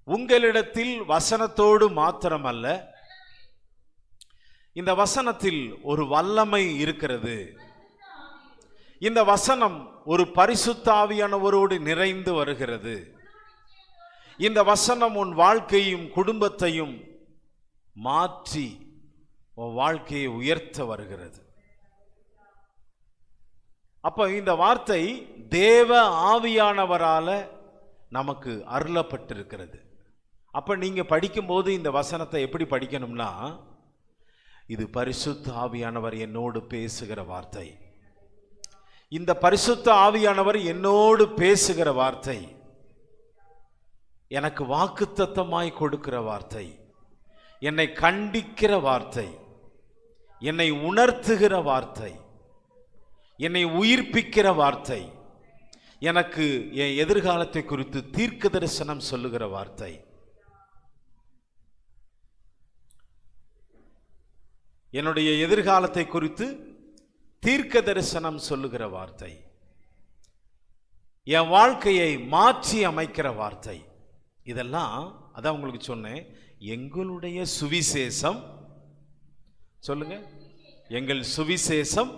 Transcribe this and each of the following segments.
உங்களிடத்தில் வசனத்தோடு மாத்திரமல்ல, இந்த வசனத்தில் ஒரு வல்லமை இருக்கிறது. இந்த வசனம் ஒரு பரிசுத்த ஆவியானவரோடு நிறைந்து வருகிறது. இந்த வசனம் உன் வாழ்க்கையும் குடும்பத்தையும் மாற்றி உன் வாழ்க்கையை உயர்த்த வருகிறது. அப்ப இந்த வார்த்தை தேவ ஆவியானவரால நமக்கு அருளப்பட்டிருக்கிறது. அப்ப நீங்க படிக்கும்போது இந்த வசனத்தை எப்படி படிக்கணும்னா, இது பரிசுத்த ஆவியானவர் என்னோடு பேசுகிற வார்த்தை. இந்த பரிசுத்த ஆவியானவர் என்னோடு பேசுகிற வார்த்தை எனக்கு வாக்குத்தத்தமாய் கொடுக்கிற வார்த்தை, என்னை கண்டிக்கிற வார்த்தை, என்னை உணர்த்துகிற வார்த்தை, என்னை உயிர்ப்பிக்கிற வார்த்தை, எனக்கு என் எதிர்காலத்தை குறித்து தீர்க்க தரிசனம் சொல்லுகிற வார்த்தை. என்னுடைய எதிர்காலத்தை குறித்து தீர்க்க தரிசனம் சொல்லுகிற வார்த்தை, என் வாழ்க்கையை மாற்றி அமைக்கிற வார்த்தை. இதெல்லாம் அதான் உங்களுக்கு சொன்னேன், எங்களுடைய சுவிசேஷம். சொல்லுங்க, எங்கள் சுவிசேஷம்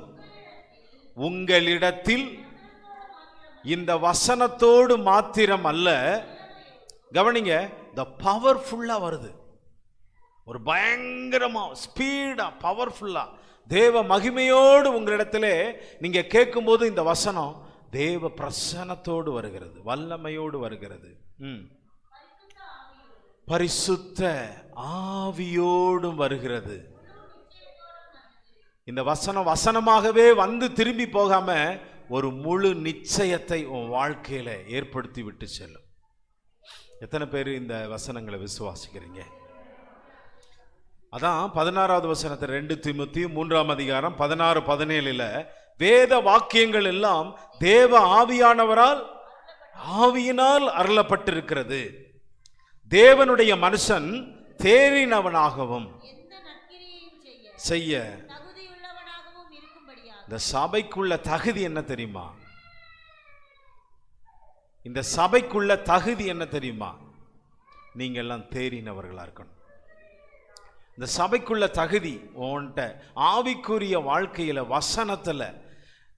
உங்களிடத்தில் இந்த வசனத்தோடு மாத்திரம் அல்ல. கவனிங்க, இந்த பவர்ஃபுல்லா வருது, ஒரு பயங்கரமா ஸ்பீடா பவர்ஃபுல்லா தேவ மகிமையோடு உங்களிடத்திலே நீங்க கேட்கும்போது இந்த வசனம் தேவ பிரசன்னத்தோடு வருகிறது, வல்லமையோடு வருகிறது. பரிசுத்த ஆவியோடும் வருகிறது. இந்த வசனம் வசனமாகவே வந்து திரும்பி போகாம ஒரு முழு நிச்சயத்தை உன் வாழ்க்கையில ஏற்படுத்தி விட்டு செல்லும். எத்தனை பேர் இந்த வசனங்களை விசுவாசிக்கிறீங்க? அதான் 16வது வசனத்தை 2 தீமோத்தேயு 3ஆம் அதிகாரம் 16-17 வேத வாக்கியங்கள் எல்லாம் தேவ ஆவியானவரால் ஆவியினால் அருளப்பட்டிருக்கிறது. தேவனுடைய மனுஷன் தேறினவனாகவும் செய்ய இந்த சபைக்குள்ள தகுதி என்ன தெரியுமா? இந்த சபைக்குள்ள தகுதி என்ன தெரியுமா? நீங்க எல்லாம் தேறினவர்களா இருக்கணும். இந்த சபைக்குள்ள தகுதி உன்கிட்ட ஆவிக்குரிய வாழ்க்கையில, வசனத்துல,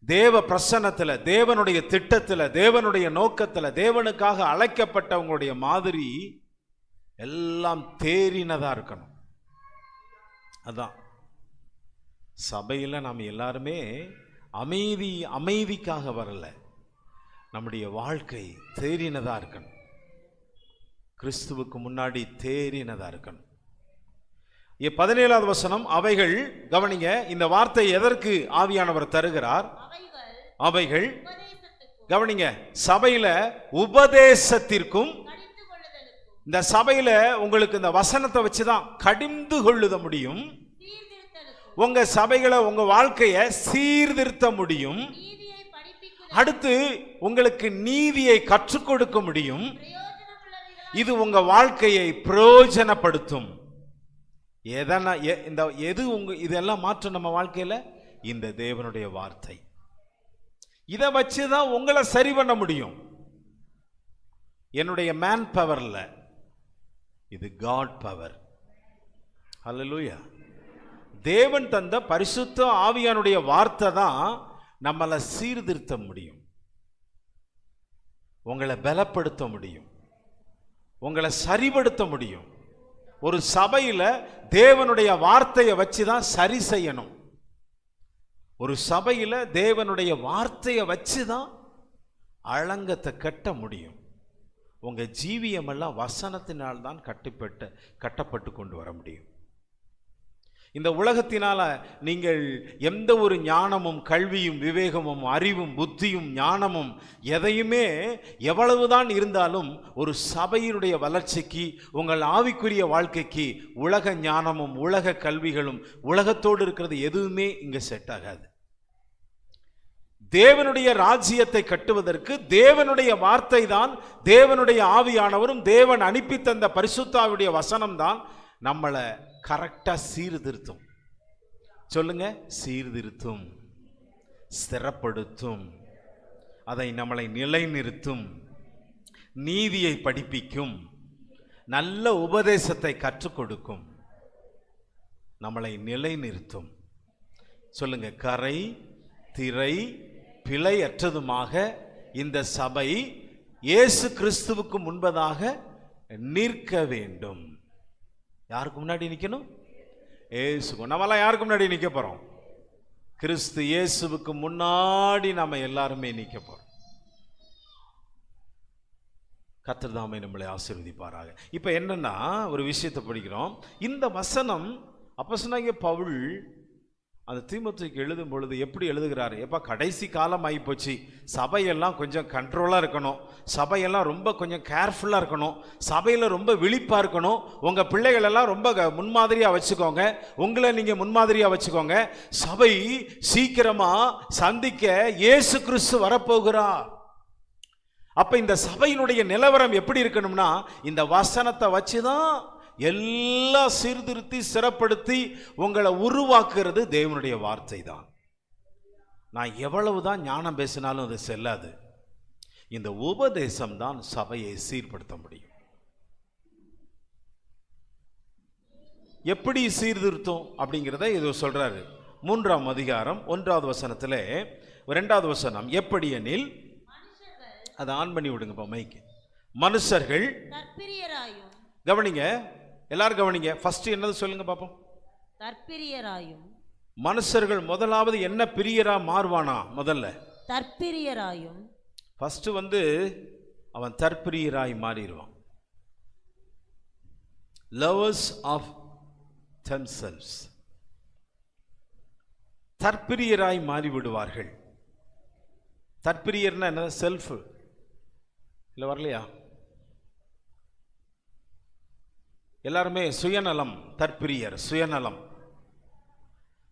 தேவ பிரசன்னத்துல, தேவனுடைய திட்டத்துல, தேவனுடைய நோக்கத்துல, தேவனுக்காக அழைக்கப்பட்டவங்களுடைய மாதிரி எல்லாம் தேறினதா இருக்கணும். அதான் சபையில நாம் எல்லாருமே அமைதிக்காக வரல, நம்முடைய வாழ்க்கை தேறினதா இருக்கணும். கிறிஸ்துவுக்கு முன்னாடி தேறினதா இருக்கணும். 17வது வசனம், அவைகள், கவனிங்க, இந்த வார்த்தை எதற்கு ஆவியானவர் தருகிறார்? அவைகள், கவனிங்க, சபையில உபதேசத்திற்கும், இந்த சபையில உங்களுக்கு இந்த வசனத்தை வச்சுதான் கடிந்து கொள்ளுத முடியும். உங்க சபைகளை, உங்க வாழ்க்கையை சீர்திருத்த முடியும். அடுத்து உங்களுக்கு நீதியை கற்றுக் கொடுக்க முடியும். இது உங்க வாழ்க்கையை பிரயோஜனப்படுத்தும். இதெல்லாம் மாற்றம் நம்ம வாழ்க்கையில இந்த தேவனுடைய வார்த்தை. இதை வச்சுதான் உங்களை சரி பண்ண முடியும். என்னுடைய மேன் பவர்ல, இது காட் பவர். ஹல்லேலூயா. தேவன் தந்த பரிசுத்த ஆவியானுடைய வார்த்தை தான் நம்மளை சீர்திருத்த முடியும், உங்களை பலப்படுத்த முடியும், உங்களை சரிபடுத்த முடியும். ஒரு சபையில தேவனுடைய வார்த்தையை வச்சுதான் சரி செய்யணும். ஒரு சபையில தேவனுடைய வார்த்தையை வச்சுதான் அலங்கத்தை கட்ட முடியும். உங்க ஜீவியம் எல்லாம் வசனத்தினால் தான் கட்டப்பட்டு கொண்டு வர முடியும். இந்த உலகத்தினால நீங்கள் எந்த ஒரு ஞானமும், கல்வியும், விவேகமும், அறிவும், புத்தியும், ஞானமும் எதையுமே எவ்வளவுதான் இருந்தாலும் ஒரு சபையினுடைய வளர்ச்சிக்கு, உங்கள் ஆவிக்குரிய வாழ்க்கைக்கு உலக ஞானமும் உலக கல்விகளும் உலகத்தோடு இருக்கிறது எதுவுமே இங்க செட் ஆகாது. தேவனுடைய ராஜ்யத்தை கட்டுவதற்கு தேவனுடைய வார்த்தை தான், தேவனுடைய ஆவியானவரும் தேவன் அனுப்பி தந்த பரிசுத்தாவுடைய வசனம் தான் நம்மளை கரெக்டா சீர்திருத்தும். சொல்லுங்க, சீர்திருத்தும், ஸ்திரப்படுத்தும், அதை நம்மளை நிலைநிறுத்தும், நீதியை படிப்பிக்கும், நல்ல உபதேசத்தை கற்றுக் கொடுக்கும், நம்மளை நிலைநிறுத்தும். சொல்லுங்க, கரை திரை பிழையற்றதுமாக இந்த சபை இயேசு கிறிஸ்துவுக்கு முன்பதாக நிற்க வேண்டும். யாருக்கு முன்னாடி நிற்கணும்? இயேசுக்கு. நம்மளாம் யாருக்கு முன்னாடி நிற்க போறோம்? கிறிஸ்து இயேசுவுக்கு முன்னாடி நம்ம எல்லாருமே நிற்க போறோம். கர்த்தர் தாமே நம்மளை ஆசீர்வதிப்பாராக. இப்ப என்னன்னா, ஒரு விஷயத்தை படிக்கிறோம். இந்த வசனம் அப்போஸ்தலனாகிய பவுல் அந்த தீமோத்தேயுக்கு எழுதும் பொழுது எப்படி எழுதுகிறாரு? எப்பா, கடைசி காலம் ஆகி போச்சு, சபையெல்லாம் கொஞ்சம் கண்ட்ரோலாக இருக்கணும், சபையெல்லாம் ரொம்ப கொஞ்சம் கேர்ஃபுல்லாக இருக்கணும், சபையில் ரொம்ப விழிப்பாக இருக்கணும், உங்கள் பிள்ளைகளெல்லாம் ரொம்ப முன்மாதிரியாக வச்சுக்கோங்க, உங்களை நீங்கள் முன்மாதிரியாக வச்சுக்கோங்க. சபை சீக்கிரமாக சந்திக்க இயேசு கிறிஸ்து வரப்போகிறார். அப்போ இந்த சபையினுடைய நிலவரம் எப்படி இருக்கணும்னா, இந்த வசனத்தை வச்சு தான் எல்லாம் சீர்திருத்தி சிறப்படுத்தி உங்களை உருவாக்குறது தேவனுடைய வார்த்தை தான். நான் எவ்வளவுதான் ஞானம் பேசினாலும் அது செல்லாது. இந்த உபதேசம் தான் சபையை சீர்படுத்த முடியும். எப்படி சீர்திருத்தம் அப்படிங்கிறத இது சொல்றாரு. 3ஆம் அதிகாரம் 1வது வசனத்திலே 2வது வசனம், எப்படி எனில், அதை ஆன் பண்ணி விடுங்கப்பா மைக்கு. மனுஷர்கள் தற்பிரியராயும், கவனிங்க எல்லாரும் கவனிங்க, ஃபர்ஸ்ட் என்னது சொல்லுங்க பாப்போம். தற்பிரியராயும். மனுஷர்கள் முதலாவது என்ன பிரியரா மாறுவானா? முதல்ல தற்பிரியராயும். ஃபர்ஸ்ட் அவன் தற்பிரியராய் மாறிடுவான். லவர்ஸ் ஆஃப் themselves, தற்பிரியராய் மாறிவிடுவார்கள். தற்பிரியர்னா என்ன? செல்ஃப் இல்லை, வரலையா? எல்லாருமே சுயநலம், தற்பிரியர், சுயநலம்.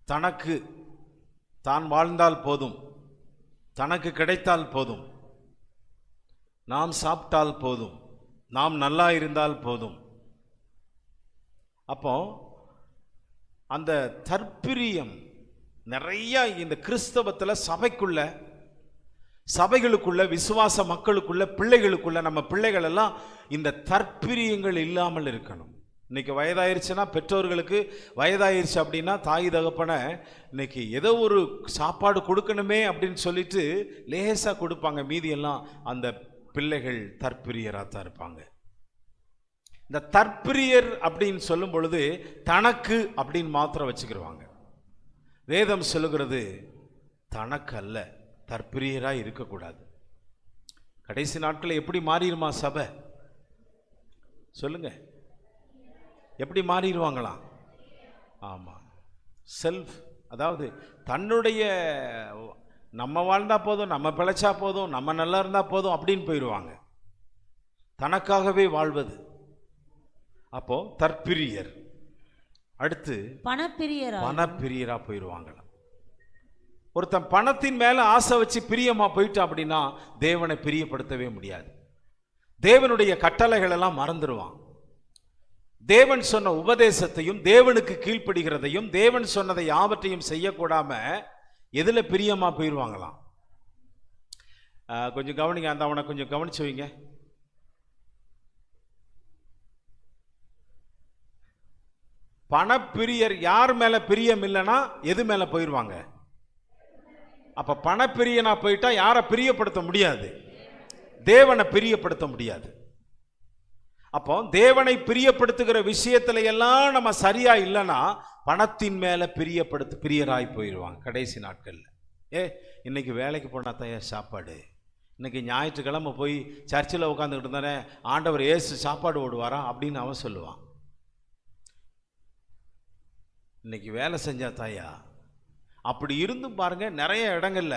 தனக்கு தான் வாழ்ந்தால் போதும், தனக்கு கிடைத்தால் போதும், நாம் சாப்பிட்டால் போதும், நாம் நல்லா இருந்தால் போதும். அப்போ அந்த தற்பிரியம் நிறைய இந்த கிறிஸ்தவத்தில் சபைகளுக்குள்ள விசுவாச மக்களுக்குள்ள பிள்ளைகளுக்குள்ள, நம்ம பிள்ளைகள் எல்லாம் இந்த தற்பிரியங்கள் இல்லாமல் இருக்கணும். இன்னைக்கு வயதாயிருச்சுன்னா, பெற்றோர்களுக்கு வயதாயிருச்சு அப்படின்னா, தாய் தகப்பனை இன்னைக்கு ஏதோ ஒரு சாப்பாடு கொடுக்கணுமே அப்படின்னு சொல்லிட்டு லேசாக கொடுப்பாங்க. மீதியெல்லாம் அந்த பிள்ளைகள் தற்பிரியராக தான் இருப்பாங்க. இந்த தற்பிரியர் அப்படின்னு சொல்லும் பொழுது தனக்கு அப்படின்னு மாத்திரம் வச்சுக்கிடுவாங்க. வேதம் சொல்லுகிறது தனக்கு அல்ல, தற்பிரியராக இருக்கக்கூடாது. கடைசி நாட்களில் எப்படி மாறிடுமா சபை? சொல்லுங்க, எப்படி மாறிடுவாங்களாம்? ஆமாம், செல்ஃப், அதாவது தன்னுடைய நம்ம வாழ்ந்தா போதும், நம்ம பிழைச்சா போதும், நம்ம நல்லா இருந்தா போதும் அப்படின்னு போயிடுவாங்க. தனக்காகவே வாழ்வது. அப்போ தற்பிரியர். அடுத்து பணப்பிரியரா போயிடுவாங்களாம். ஒருத்தன் பணத்தின் மேல ஆசை வச்சு பிரியமா போயிட்டா அப்படின்னா தேவனை பிரியப்படுத்தவே முடியாது. தேவனுடைய கட்டளைகள் எல்லாம் மறந்துடுவான். தேவன் சொன்ன உபதேசத்தையும் தேவனுக்கு கீழ்ப்படுகிறதையும் தேவன் சொன்னதை யாவற்றையும் செய்யக்கூடாம எதுல பிரியமா போயிடுவாங்களாம். கொஞ்சம் கவனிங்க, அந்த அவனை கொஞ்சம் கவனிச்சு வைங்க. பணப்பிரியர் யார் மேல பிரியம் இல்லைன்னா எது மேல போயிடுவாங்க? அப்ப பணப்பிரியனா போயிட்டா யாரை பிரியப்படுத்த முடியாது? தேவனை பிரியப்படுத்த முடியாது. அப்போ தேவனை பிரியப்படுத்துகிற விஷயத்துல எல்லாம் நம்ம சரியா இல்லைன்னா பணத்தின் மேல பிரியராய் போயிடுவாங்க கடைசி நாட்கள்ல. இன்னைக்கு வேலைக்கு போனா தான் சாப்பாடு, இன்னைக்கு ஞாயிற்றுக்கிழமை போய் சர்ச்சில் உட்காந்துக்கிட்டு தானே ஆண்டவர் ஏசு சாப்பாடு ஓடுவாரா அப்படின்னு அவன் சொல்லுவான். இன்னைக்கு வேலை செஞ்சா தாயா. அப்படி இருந்தும் பாருங்க, நிறைய இடங்கள்ல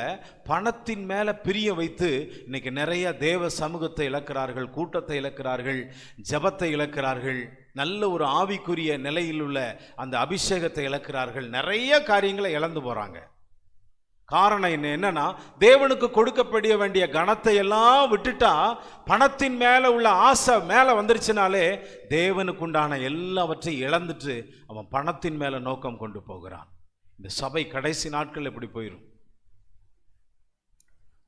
பணத்தின் மேல பிரிய வைத்து இன்னைக்கு நிறைய தேவ சமூகத்தை இழக்கிறார்கள், கூட்டத்தை இழக்கிறார்கள், ஜபத்தை இழக்கிறார்கள், நல்ல ஒரு ஆவிக்குரிய நிலையில் உள்ள அந்த அபிஷேகத்தை இழக்கிறார்கள், நிறைய காரியங்களை இழந்து போறாங்க. காரணம் என்னன்னா, தேவனுக்கு கொடுக்கப்பட வேண்டிய கனத்தை எல்லாம் விட்டுட்டா பணத்தின் மேல உள்ள ஆசை மேல வந்துருச்சுனாலே தேவனுக்கு உண்டான எல்லாவற்றையும் இழந்துட்டு அவன் பணத்தின் மேல நோக்கம் கொண்டு போகிறான். இந்த சபை கடைசி நாட்கள் எப்படி போயிடும்?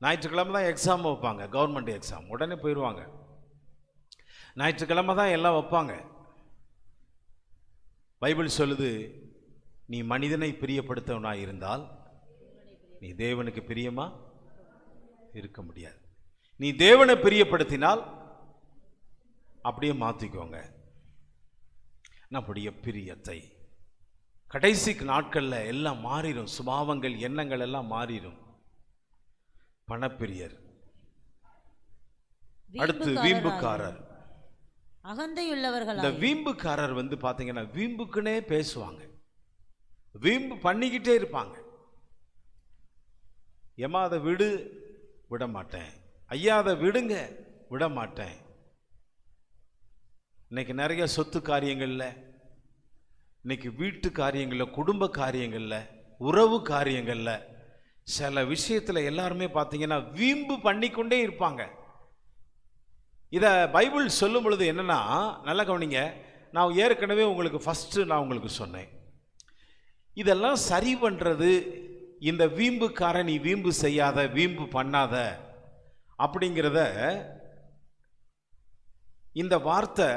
ஞாயிற்றுக்கிழமை தான் எக்ஸாம் வைப்பாங்க, கவர்மெண்ட் எக்ஸாம், உடனே போயிடுவாங்க. ஞாயிற்றுக்கிழமை தான் எல்லாம் வைப்பாங்க. பைபிள் சொல்லுது, நீ மனிதனை பிரியப்படுத்தவனாய் இருந்தால் நீ தேவனுக்கு பிரியமா இருக்க முடியாது. நீ தேவனை பிரியப்படுத்தினால் அப்படியே மாற்றிக்கோங்க நம்முடைய பிரியத்தை. கடைசி நாட்களில் எல்லாம் மாறிடும், சுபாவங்கள் எண்ணங்கள் எல்லாம் மாறிடும். பணப்பிரியர், அடுத்து வீம்புக்காரர், அகந்தையுள்ளவர்கள். இந்த வீம்புக்காரர் பாத்தீங்கன்னா வீம்புக்குனே பேசுவாங்க, வீம்பு பண்ணிக்கிட்டே இருப்பாங்க. ஏமா அதை விடு, விட மாட்டேன். ஐயா அதை விடுங்க, விட மாட்டேன். இன்னைக்கு நிறைய சொத்து காரியங்கள்ல, இன்னைக்கு வீட்டு காரியங்கள்ல, குடும்ப காரியங்கள்ல, உறவு காரியங்கள்ல, சில விஷயத்துல எல்லாருமே பார்த்தீங்கன்னா வீம்பு பண்ணிக்கொண்டே இருப்பாங்க. இதை பைபிள் சொல்லும் பொழுது என்னன்னா, நல்லா கவனிங்க. நான் ஏற்கனவே உங்களுக்கு ஃபஸ்ட்டு நான் உங்களுக்கு சொன்னேன், இதெல்லாம் சரி பண்ணுறது இந்த வீம்புக்காரன், நீ வீம்பு செய்யாத, வீம்பு பண்ணாத அப்படிங்கிறத, இந்த வார்த்தை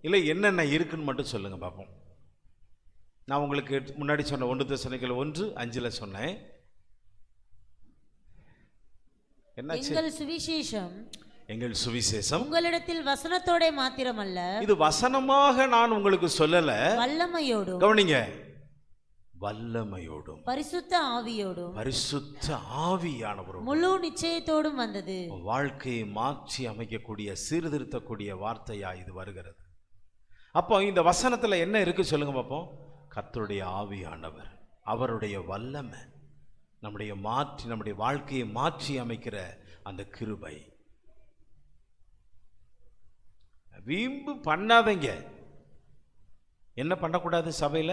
இல்லை என்னென்ன இருக்குன்னு மட்டும் சொல்லுங்க பார்ப்போம். நான் உங்களுக்கு முன்னாடி சொன்ன 1 தெசலோனிக்கேயர் 1:5 சொன்னேன். என்னாச்சு? எங்கள் சுவிசேஷம் உங்களிடத்தில் வசனத்தோட மாத்திரமல்ல, இது வசனமாக நான் உங்களுக்கு சொல்லல, வல்லமையோடும், கவனிங்க, வல்லமையோடும், பரிசுத்த ஆவியோடும், பரிசுத்த ஆவியானவரோடும், முழு நிச்சயத்தோடும் வந்தது. வாழ்க்கையை மாற்றி அமைக்கக்கூடிய, சீர்திருத்தக்கூடிய வார்த்தையா இது வருகிறது. அப்போ இந்த வசனத்துல என்ன இருக்கு சொல்லுங்க பார்ப்போம். கர்த்தருடைய ஆவியானவர், அவருடைய வல்லமை, நம்முடைய வாழ்க்கையை மாற்றி அமைக்கிற அந்த கிருபை. வீம்பு பண்ணாதீங்க. என்ன பண்ணக்கூடாது? சபையில,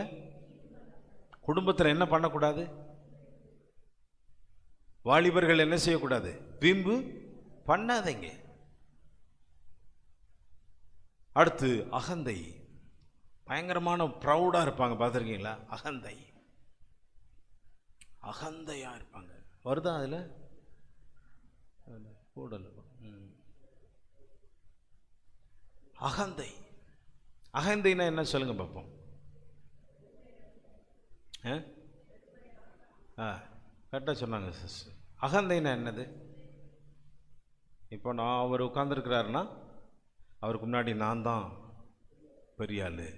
குடும்பத்தில் என்ன பண்ணக்கூடாது? வாலிபர்கள் என்ன செய்யக்கூடாது? வீம்பு பண்ணாதீங்க. அடுத்து அகந்தை. பயங்கரமான ப்ரௌடா இருப்பாங்க, பார்த்துருக்கீங்களா? அகந்தை, அகந்தையா இருப்பாங்க. வருதா அதுல கூடல? அகந்தை, அகந்தைன்னா என்ன சொல்லுங்க பார்ப்போம். கரெக்டாக சொன்னாங்க சிஸ்டர். அகந்தைன்னா என்னது? இப்போ நான் அவர் உட்கார்ந்துருக்கிறாருன்னா அவருக்கு முன்னாடி நான் தான் பெரிய ஆளு,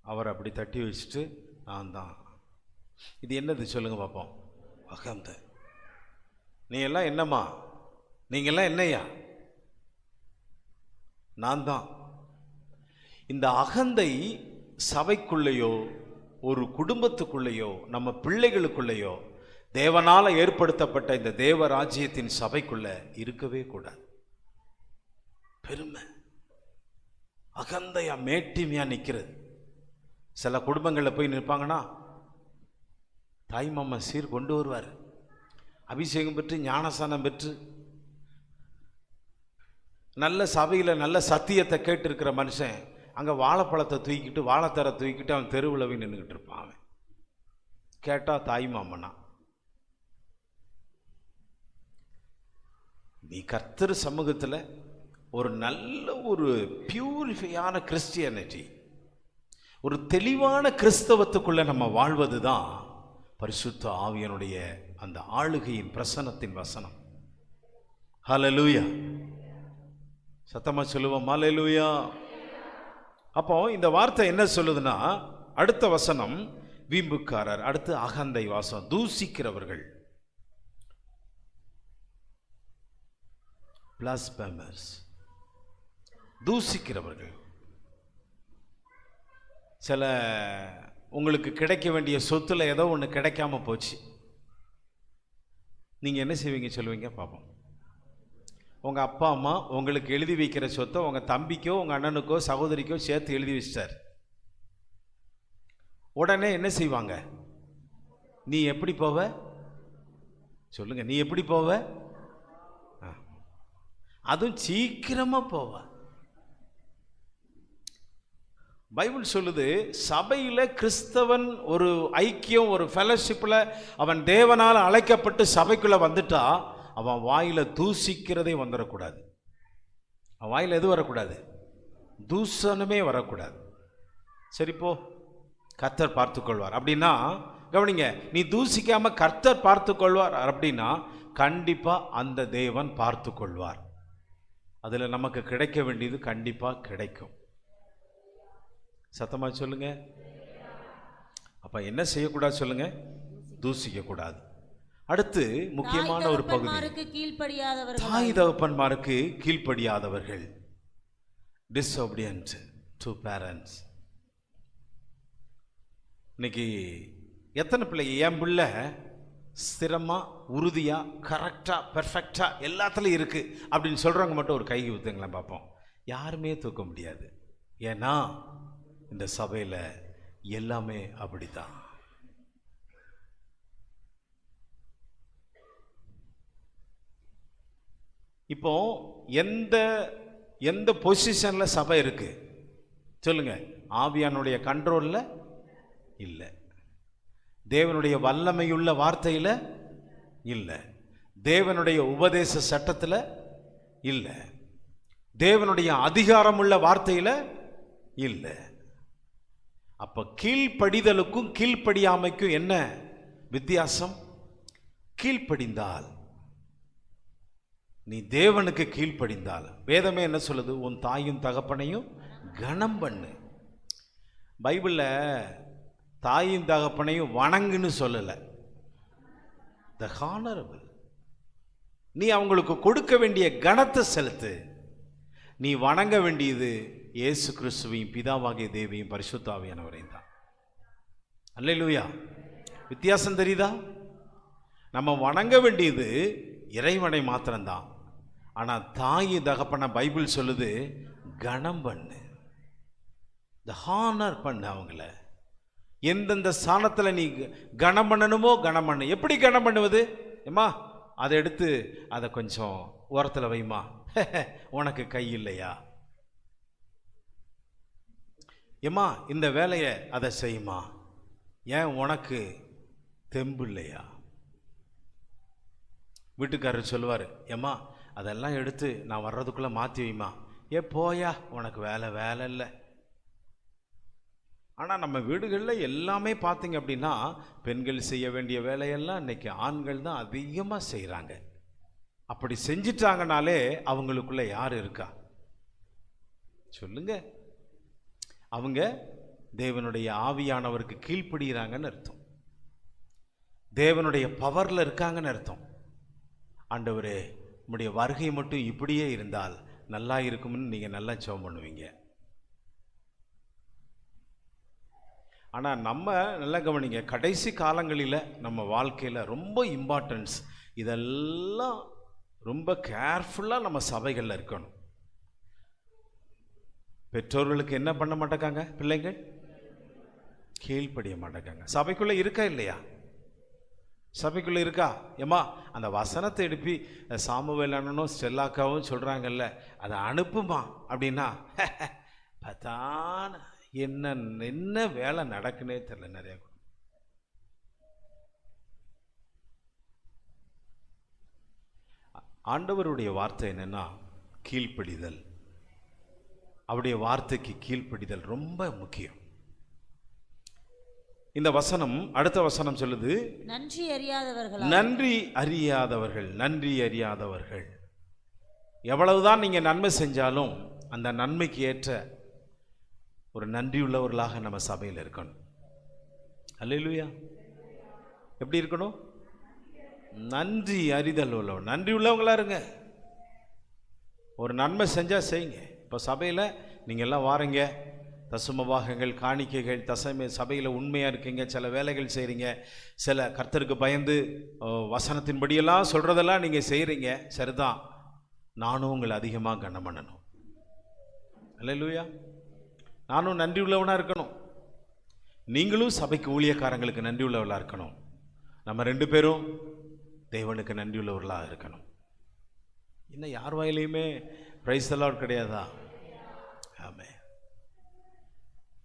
அவர் அப்படி தட்டி வச்சுட்டு நான் தான். இது என்னது சொல்லுங்க பார்ப்போம்? அகந்தை. நீ எல்லாம் என்னம்மா, நீங்கெல்லாம் என்னையா, நான் தான். இந்த அகந்தை சபைக்குள்ளேயோ, ஒரு குடும்பத்துக்குள்ளேயோ, நம்ம பிள்ளைகளுக்குள்ளேயோ, தேவனால ஏற்படுத்தப்பட்ட இந்த தேவ ராஜ்யத்தின் சபைக்குள்ள இருக்கவே கூடாது. பெருமை, அகந்தையா மேட்டிமையா நிற்கிறது. சில குடும்பங்களில் போய் நிற்பாங்கன்னா, தாய் மாமா சீர் கொண்டு வருவார், அபிஷேகம் பெற்று ஞானசானம் பெற்று நல்ல சபையில் நல்ல சத்தியத்தை கேட்டிருக்கிற மனுஷன் அங்கே வாழைப்பழத்தை தூக்கிட்டு, வாழைத்தரை தூக்கிட்டு அவன் தெருவுலவே நின்றுக்கிட்டு இருப்பான். அவன் கேட்டால் தாய் மாமனா. நீ கர்த்தர் சமூகத்தில் ஒரு நல்ல ஒரு பியூரிஃபையான கிறிஸ்டியானிட்டி, ஒரு தெளிவான கிறிஸ்தவத்துக்குள்ள நம்ம வாழ்வது தான் பரிசுத்த ஆவியனுடைய அந்த ஆளுகையின் பிரசன்னத்தின் வசனம். ஹல்லேலூயா. சத்தமா சொல்லுவோம் ஹல்லேலூயா. அப்போ இந்த வார்த்தை என்ன சொல்லுதுன்னா, அடுத்த வசனம் வீம்புக்காரர், அடுத்து அகந்தை வாசம், தூசிக்கிறவர்கள், பிளாஸ்பேமர்ஸ், தூசிக்கிறவர்கள். சில உங்களுக்கு கிடைக்க வேண்டிய சொத்துல ஏதோ ஒன்று கிடைக்காம போச்சு, நீங்க என்ன செய்வீங்க சொல்லுவீங்க பார்ப்போம். உங்க அப்பா அம்மா உங்களுக்கு எழுதி வைக்கிற சொத்தை உங்க தம்பிக்கோ, உங்க அண்ணனுக்கோ, சகோதரிக்கோ சேர்த்து எழுதி வச்சிட்டார். உடனே என்ன செய்வாங்க? நீ எப்படி போவ சொல்லுங்க, நீ எப்படி போவ? அதுவும் சீக்கிரமா போவ. பைபிள் சொல்லுது, சபையில் கிறிஸ்தவன் ஒரு ஐக்கியம், ஒரு ஃபெலோஷிப்பில் அவன் தேவனால் அழைக்கப்பட்டு சபைக்குள்ளே வந்துட்டா அவன் வாயில தூசிக்கிறதே வந்துடக்கூடாது. வாயில் எது வரக்கூடாது? தூஷணமே வரக்கூடாது. சரி போ, கர்த்தர் பார்த்துக்கொள்வார் அப்படின்னா கவனிங்க, நீ தூசிக்காம கர்த்தர் பார்த்துக்கொள்வார் அப்படின்னா கண்டிப்பா அந்த தேவன் பார்த்துக்கொள்வார். அதுல நமக்கு கிடைக்க வேண்டியது கண்டிப்பா கிடைக்கும். சத்தமா சொல்லுங்க. அப்ப என்ன செய்யக்கூடாது சொல்லுங்க? தூசிக்க கூடாது. அடுத்து முக்கியமான ஒரு பகுதி, தாய் தகப்பன்மாருக்கு கீழ்ப்படியாதவர்கள், disobedient to parents. இன்னைக்கு எத்தனை பிள்ளைங்க, என் பிள்ளை ஸ்திரமா உறுதியா கரெக்டா பெர்ஃபெக்டா எல்லாத்துலயும் இருக்கு அப்படின்னு சொல்றவங்க மட்டும் ஒரு கை ஊத்துங்களேன் பார்ப்போம். யாருமே தூக்க முடியாது. ஏன்னா இந்த சபையில எல்லாமே அப்படித்தான். இப்போ எந்த எந்த பொசிஷன்ல சபை இருக்கு சொல்லுங்க? ஆவியானுடைய கண்ட்ரோல்ல இல்லை, தேவனுடைய வல்லமையுள்ள வார்த்தையில இல்லை, தேவனுடைய உபதேச சட்டத்தில் இல்லை, தேவனுடைய அதிகாரமுள்ள வார்த்தையில இல்லை. அப்ப கீழ்ப்படிதலுக்கும் கீழ்ப்படியாமைக்கும் என்ன வித்தியாசம்? கீழ்ப்படிந்தால், நீ தேவனுக்கு கீழ்ப்படிந்தால், வேதமே என்ன சொல்லுது? உன் தாயும் தகப்பனையும் கனம் பண்ணு. பைபிள்ல தாயும் தகப்பனையும் வணங்குன்னு சொல்லலை, த ஹானரபிள். நீ அவங்களுக்கு கொடுக்க வேண்டிய கனத்தை செலுத்து. நீ வணங்க வேண்டியது இயேசு கிறிஸ்துவையும் பிதாவாகிய தேவியும் பரிசுத்த ஆவியானவரையும் தான். அல்லேலூயா. வித்தியாசம் தெரியுதா? நம்ம வணங்க வேண்டியது இறைவனை மாத்திரம்தான். ஆனா தாய் தகப்பன பைபிள் சொல்லுது கனம் பண்ணு, த ஹானர் பண்ணு. அவங்கள எந்தெந்த ஸ்தானத்துல நீ கனம் பண்ணணுமோ கனம் பண்ணு. எப்படி கனம் பண்ணுவது? ஏம்மா அதை எடுத்து அதை கொஞ்சம் ஓரத்தில் வைமா, உனக்கு கை இல்லையா? ஏம்மா இந்த வேலையை அதை செய்யுமா, ஏன் உனக்கு தெம்பு இல்லையா? வீட்டுக்காரர் சொல்லுவார், ஏம்மா அதெல்லாம் எடுத்து நான் வர்றதுக்குள்ளே மாற்றி வைமா. ஏ போயா, உனக்கு வேலை இல்லை. ஆனால் நம்ம வீடுகளில் எல்லாமே பார்த்தீங்க அப்படின்னா பெண்கள் செய்ய வேண்டிய வேலையெல்லாம் இன்னைக்கு ஆண்கள் தான் அதிகமாக செய்கிறாங்க. அப்படி செஞ்சிட்டாங்கனாலே அவங்களுக்குள்ள யார் இருக்கா சொல்லுங்க? அவங்க தேவனுடைய ஆவியானவருக்கு கீழ்ப்படுகிறாங்கன்னு அர்த்தம், தேவனுடைய பவர்ல இருக்காங்கன்னு அர்த்தம். ஆண்டவரே உம்முடைய வருகை மட்டும் இப்படியே இருந்தால் நல்லா இருக்கும்னு நீங்க நல்லா ஜெபம் பண்ணுவீங்க. ஆனால் நம்ம நல்லா கவனிங்க, கடைசி காலங்களில் நம்ம வாழ்க்கையில் ரொம்ப இம்பார்ட்டன்ஸ், இதெல்லாம் ரொம்ப கேர்ஃபுல்லாக நம்ம சபைகளில் இருக்கணும். பெற்றோர்களுக்கு என்ன பண்ண மாட்டேங்காங்க? பிள்ளைங்கள் கீழ்ப்படிய மாட்டேங்காங்க. சபைக்குள்ளே இருக்கா இல்லையா? சபைக்குள்ளே இருக்கா? ஏம்மா அந்த வசனத்தை எடுப்பி சாமுவேல் அண்ணனும் ஸ்டெல்லாக்காவும் சொல்கிறாங்கல்ல, அதை அனுப்புமா அப்படின்னா பார்த்தான என்ன வேலை நடக்குன்னே தெரியல. நிறைய ஆண்டவருடைய வார்த்தை என்னன்னா கீழ்ப்படிதல். அவருடைய வார்த்தைக்கு கீழ்ப்படிதல் ரொம்ப முக்கியம். இந்த வசனம், அடுத்த வசனம் சொல்லுது நன்றி அறியாதவர்கள். எவ்வளவுதான் நீங்க நன்மை செஞ்சாலும் அந்த நன்மைக்கு ஏற்ற ஒரு நன்றியுள்ளவர்களாக நம்ம சபையில் இருக்கணும். அல்லேலூயா. எப்படி இருக்கணும்? நன்றி அறிதல் உள்ளவங்க, நன்றி உள்ளவங்களா இருங்க. ஒரு நன்மை செஞ்சா செய்யுங்க. இப்போ சபையில் நீங்கள் எல்லாம் வாரீங்க, தசம பாகங்கள் காணிக்கைகள் சபையில் உண்மையாக இருக்கீங்க, சில வேலைகள் செய்கிறீங்க, சில கர்த்தருக்கு பயந்து வசனத்தின்படியெல்லாம் சொல்கிறதெல்லாம் நீங்கள் செய்கிறீங்க, சரிதான். நானும் உங்களை அதிகமாக கனம் பண்ணணும். அல்லேலூயா. நானும் நன்றி உள்ளவனாக இருக்கணும், நீங்களும் சபைக்கு ஊழியக்காரங்களுக்கு நன்றி உள்ளவர்களாக இருக்கணும். நம்ம ரெண்டு பேரும் தேவனுக்கு நன்றி உள்ளவர்களாக இருக்கணும். இன்னும் யார் வாயிலையுமே பிரைஸ் தி லார்ட் கிடையாதா? ஆமென்.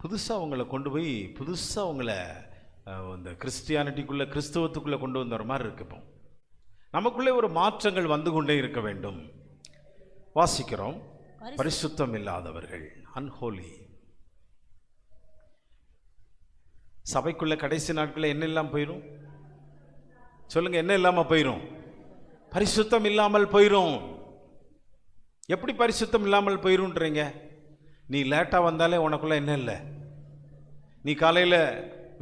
புதுசாக உங்களை கொண்டு போய் புதுசாக உங்களை இந்த கிறிஸ்டியானிட்டிக்குள்ளே, கிறிஸ்தவத்துக்குள்ளே கொண்டு வந்த மாதிரி இருக்கு. இப்போ நமக்குள்ளே ஒரு மாற்றங்கள் வந்து கொண்டே இருக்க வேண்டும். வாசிக்கிறோம் பரிசுத்தம் இல்லாதவர்கள், அன்ஹோலி. சபைக்குள்ள கடைசி நாட்களில் என்ன இல்லாமல் போயிடும் சொல்லுங்க? என்ன இல்லாம போயிடும்? பரிசுத்தம் இல்லாமல் போயிடும். எப்படி பரிசுத்தம் இல்லாமல் போயிருன்றீங்க? நீ லேட்டா வந்தாலே உனக்குள்ள என்ன இல்லை? நீ காலையில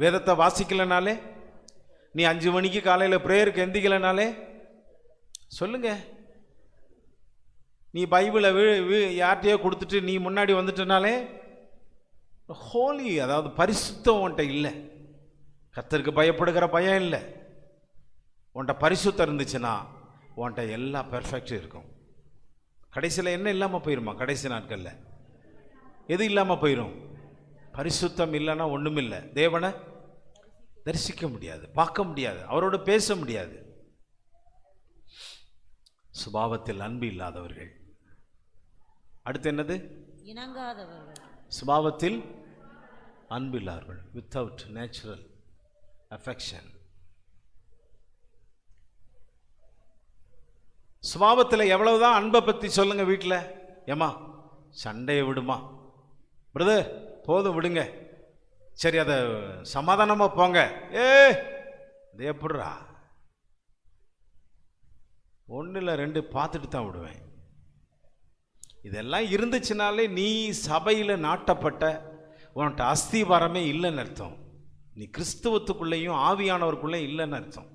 வேதத்தை வாசிக்கலனாலே, நீ 5 மணிக்கு காலையில பிரேயருக்கு எந்திக்கலனாலே, சொல்லுங்க, நீ பைபிளை யார்கிட்டயோ கொடுத்துட்டு நீ முன்னாடி வந்துட்டனாலே ஹோலி, அதாவது பரிசுத்தம் உன்கிட்ட இல்லை. கர்த்தருக்கு பயப்படுகிற பயம் இல்லை. உன்கிட்ட பரிசுத்தம் இருந்துச்சுன்னா உன்கிட்ட எல்லா பெர்ஃபெக்டும் இருக்கும். கடைசியில் என்ன இல்லாமல் போயிருமா? கடைசி நாட்களில் எது இல்லாமல் போயிடும்? பரிசுத்தம் இல்லைன்னா ஒன்றும் இல்லை. தேவனை தரிசிக்க முடியாது, பார்க்க முடியாது, அவரோடு பேச முடியாது. சுபாவத்தில் அன்பு இல்லாதவர்கள். அடுத்து என்னது? இணங்காதவர்கள். சுபாவத்தில் அன்பு இல்லாதவர்கள், வித்தவுட் நேச்சுரல் அஃபெக்ஷன். சுபாவத்தில் எவ்வளவுதான் அன்பை பற்றி சொல்லுங்க வீட்டில். ஏமா சண்டையை விடுமா பிரதர், போதும் விடுங்க, சரி அதை சமாதானமாக போங்க. இது எப்படிரா? 1 இல்லை 2 பார்த்துட்டு தான் விடுவேன். இதெல்லாம் இருந்துச்சுனாலே நீ சபையில் நாட்டப்பட்ட உன்கிட்ட அஸ்திவாரமே இல்லைன்னு அர்த்தம். நீ கிறிஸ்துவத்துக்குள்ளேயும் ஆவியானவருக்குள்ளேயும் இல்லைன்னு அர்த்தம்.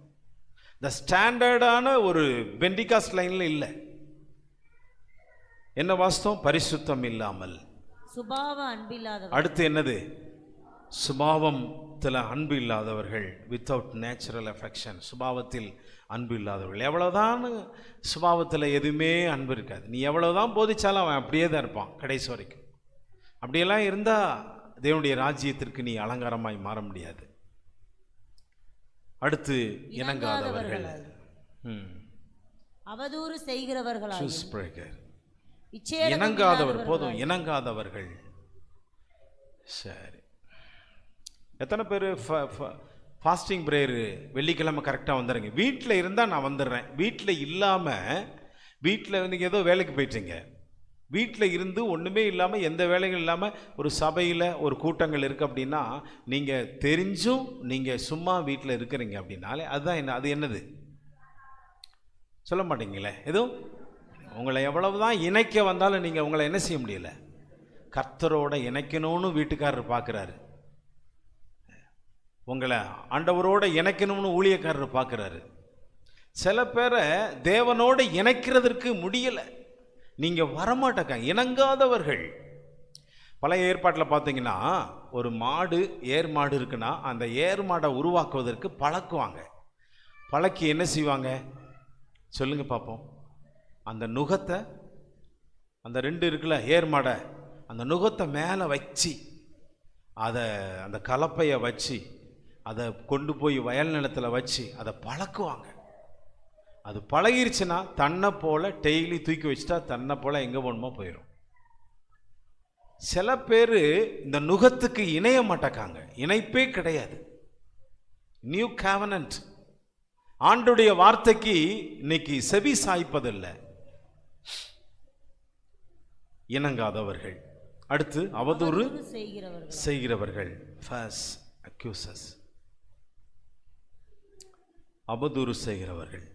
இந்த ஸ்டாண்டர்டான ஒரு பெண்டிகாஸ்ட் லைன்ல இல்லை. என்ன வாஸ்தவம்? பரிசுத்தம் இல்லாமல், சுபாவ அன்பு இல்லாதவர்கள். அடுத்து என்னது? சுபாவத்தில் அன்பு இல்லாதவர்கள், வித்தவுட் நேச்சுரல் அஃபெக்ஷன். சுபாவத்தில் அன்பு இல்லாதவர்கள். எவ்வளவுதான் சுபாவத்தில் எதுவுமே அன்பு இருக்காது. நீ எவ்வளவுதான் போதிச்சாலும் அவன் அப்படியே தான் இருப்பான் கடைசி வரைக்கும். அப்படியெல்லாம் இருந்தால் தேவனுடைய ராஜ்யத்திற்கு நீ அலங்காரமாய் மாற முடியாது. அடுத்து இணங்காதவர்கள், அவதூறு செய்கிறவர்கள். இணங்காதவர், போதும், இணங்காதவர்கள். சரி, எத்தனை பேர் ஃபாஸ்டிங் ப்ரேயர் வெள்ளிக்கிழமை கரெக்டாக வந்துடுங்க? வீட்டில் இருந்தால் நான் வந்துடுறேன். வீட்டில் இல்லாமல், வீட்டில் நீங்கள் ஏதோ வேலைக்கு போயிட்டீங்க, வீட்டில் இருந்து ஒன்றுமே இல்லாமல், எந்த வேலைகள் இல்லாமல் ஒரு சபையில் ஒரு கூட்டங்கள் இருக்குது அப்படின்னா, நீங்கள் தெரிஞ்சும் நீங்கள் சும்மா வீட்டில் இருக்கிறீங்க அப்படின்னாலே அதுதான் என்ன? அது என்னது? சொல்ல மாட்டீங்களே எதுவும்? உங்களை எவ்வளவுதான் இணைக்க வந்தாலும் நீங்கள் உங்களை என்ன செய்ய முடியல? கர்த்தரோட இணைக்கணும்னு வீட்டுக்காரர் பார்க்குறாரு, உங்களை ஆண்டவரோட இணைக்கணும்னு ஊழியக்காரர் பார்க்குறாரு. சில பேரை தேவனோட இணைக்கிறதுக்கு முடியலை, நீங்கள் வரமாட்டேங்க. இணங்காதவர்கள். பழைய ஏற்பாட்டில் பார்த்தீங்கன்னா, ஒரு மாடு, ஏர் மாடு இருக்குன்னா அந்த ஏர் மாடை உருவாக்குவதற்கு பழக்குவாங்க. பழக்கி என்ன செய்வாங்க சொல்லுங்க பார்ப்போம்? அந்த நுகத்தை, அந்த 2 இருக்குல்ல ஏர் மாடை, அந்த நுகத்தை மேலே வச்சு, அதை அந்த கலப்பையை வச்சு, அதை கொண்டு போய் வயல் நிலத்தில் வச்சு அதை பழக்குவாங்க. அது பழகிருச்சுன்னா தன்னை போல டெய்லி தூக்கி வச்சுட்டா தன்னை போல எங்கே போகணுமோ போயிடும். சில பேர் இந்த நுகத்துக்கு இணைய மாட்டாக்காங்க, இணைப்பே கிடையாது. நியூ காவனன்ட், ஆண்டுடைய வார்த்தைக்கு இன்னைக்கு செவி சாய்ப்பதில்லை. இணங்காதவர்கள். அடுத்து அவதூறு செய்கிறவர்கள், ஃபால்ஸ் அக்யூசர்ஸ். அவதூறு செய்கிறவர்கள்.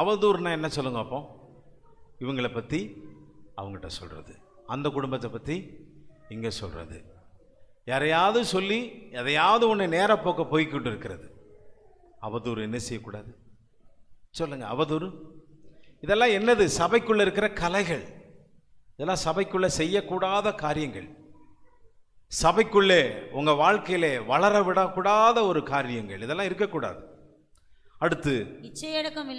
அவதூறுனா என்ன சொல்லுங்க அப்போ? இவங்களை பற்றி அவங்ககிட்ட சொல்கிறது, அந்த குடும்பத்தை பற்றி இங்கே சொல்கிறது, யாரையாவது சொல்லி எதையாவது ஒன்று நேரப்போக்க போய்கிட்டு இருக்கிறது. அவதூறு என்ன செய்யக்கூடாது சொல்லுங்க? அவதூறு இதெல்லாம் என்னது? சபைக்குள்ளே இருக்கிற கலைகள். இதெல்லாம் சபைக்குள்ளே செய்யக்கூடாத காரியங்கள். சபைக்குள்ளே உங்கள் வாழ்க்கையிலே வளர விடக்கூடாத ஒரு காரியங்கள். இதெல்லாம் இருக்கக்கூடாது. அடுத்து இச்சையடக்கம்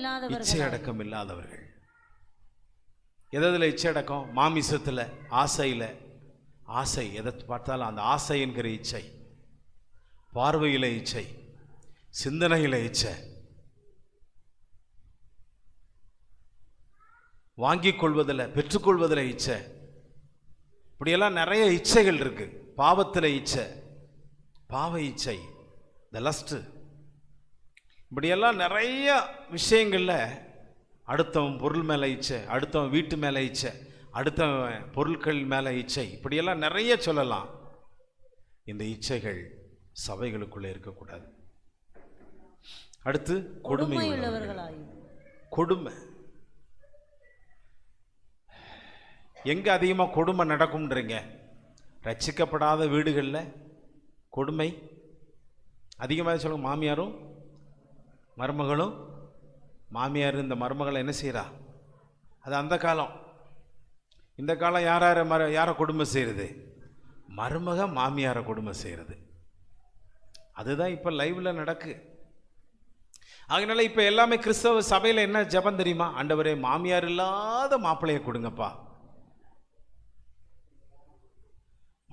இல்லாதவர்கள். எதில் இச்சையடக்கம்? மாமிசத்தில், ஆசையில். ஆசை எதை பார்த்தாலும் அந்த ஆசை என்கிற இச்சை, பார்வையில் இச்சை, சிந்தனையில் இச்சை, வாங்கிக் கொள்வதில், பெற்றுக்கொள்வதில் இச்சை. இப்படியெல்லாம் நிறைய இச்சைகள் இருக்கு. பாவத்தில் இச்சை, பாவ இச்சை, த லஸ்ட். இப்படியெல்லாம் நிறைய விஷயங்களில் அடுத்தவன் பொருள் மேலே இச்சை, அடுத்தவன் வீட்டு மேலே இச்சை, அடுத்த பொருட்கள் மேலே இச்சை, இப்படியெல்லாம் நிறைய சொல்லலாம். இந்த இச்சைகள் சபைகளுக்குள்ளே இருக்கக்கூடாது. அடுத்து கொடுமை உள்ளவர்களாயும். கொடுமை எங்க அதிகமாக கொடுமை நடக்கும்ன்றீங்க? ரட்சிக்கப்படாத வீடுகளில் கொடுமை அதிகமாக சொல்லுங்க. மாமியாரும் மருமகளும், மாமியார் இந்த மருமகளை என்ன செய்கிறா? அது அந்த காலம். இந்த காலம் யாரை கொடுமை செய்கிறது? மருமக மாமியாரை கொடுமை செய்கிறது. அதுதான் இப்போ லைவ்ல நடக்கு. அதனால இப்போ எல்லாமே கிறிஸ்தவ சபையில் என்ன ஜெபம் தெரியுமா? ஆண்டவரே, மாமியார் இல்லாத மாப்பிள்ளையை கொடுங்கப்பா,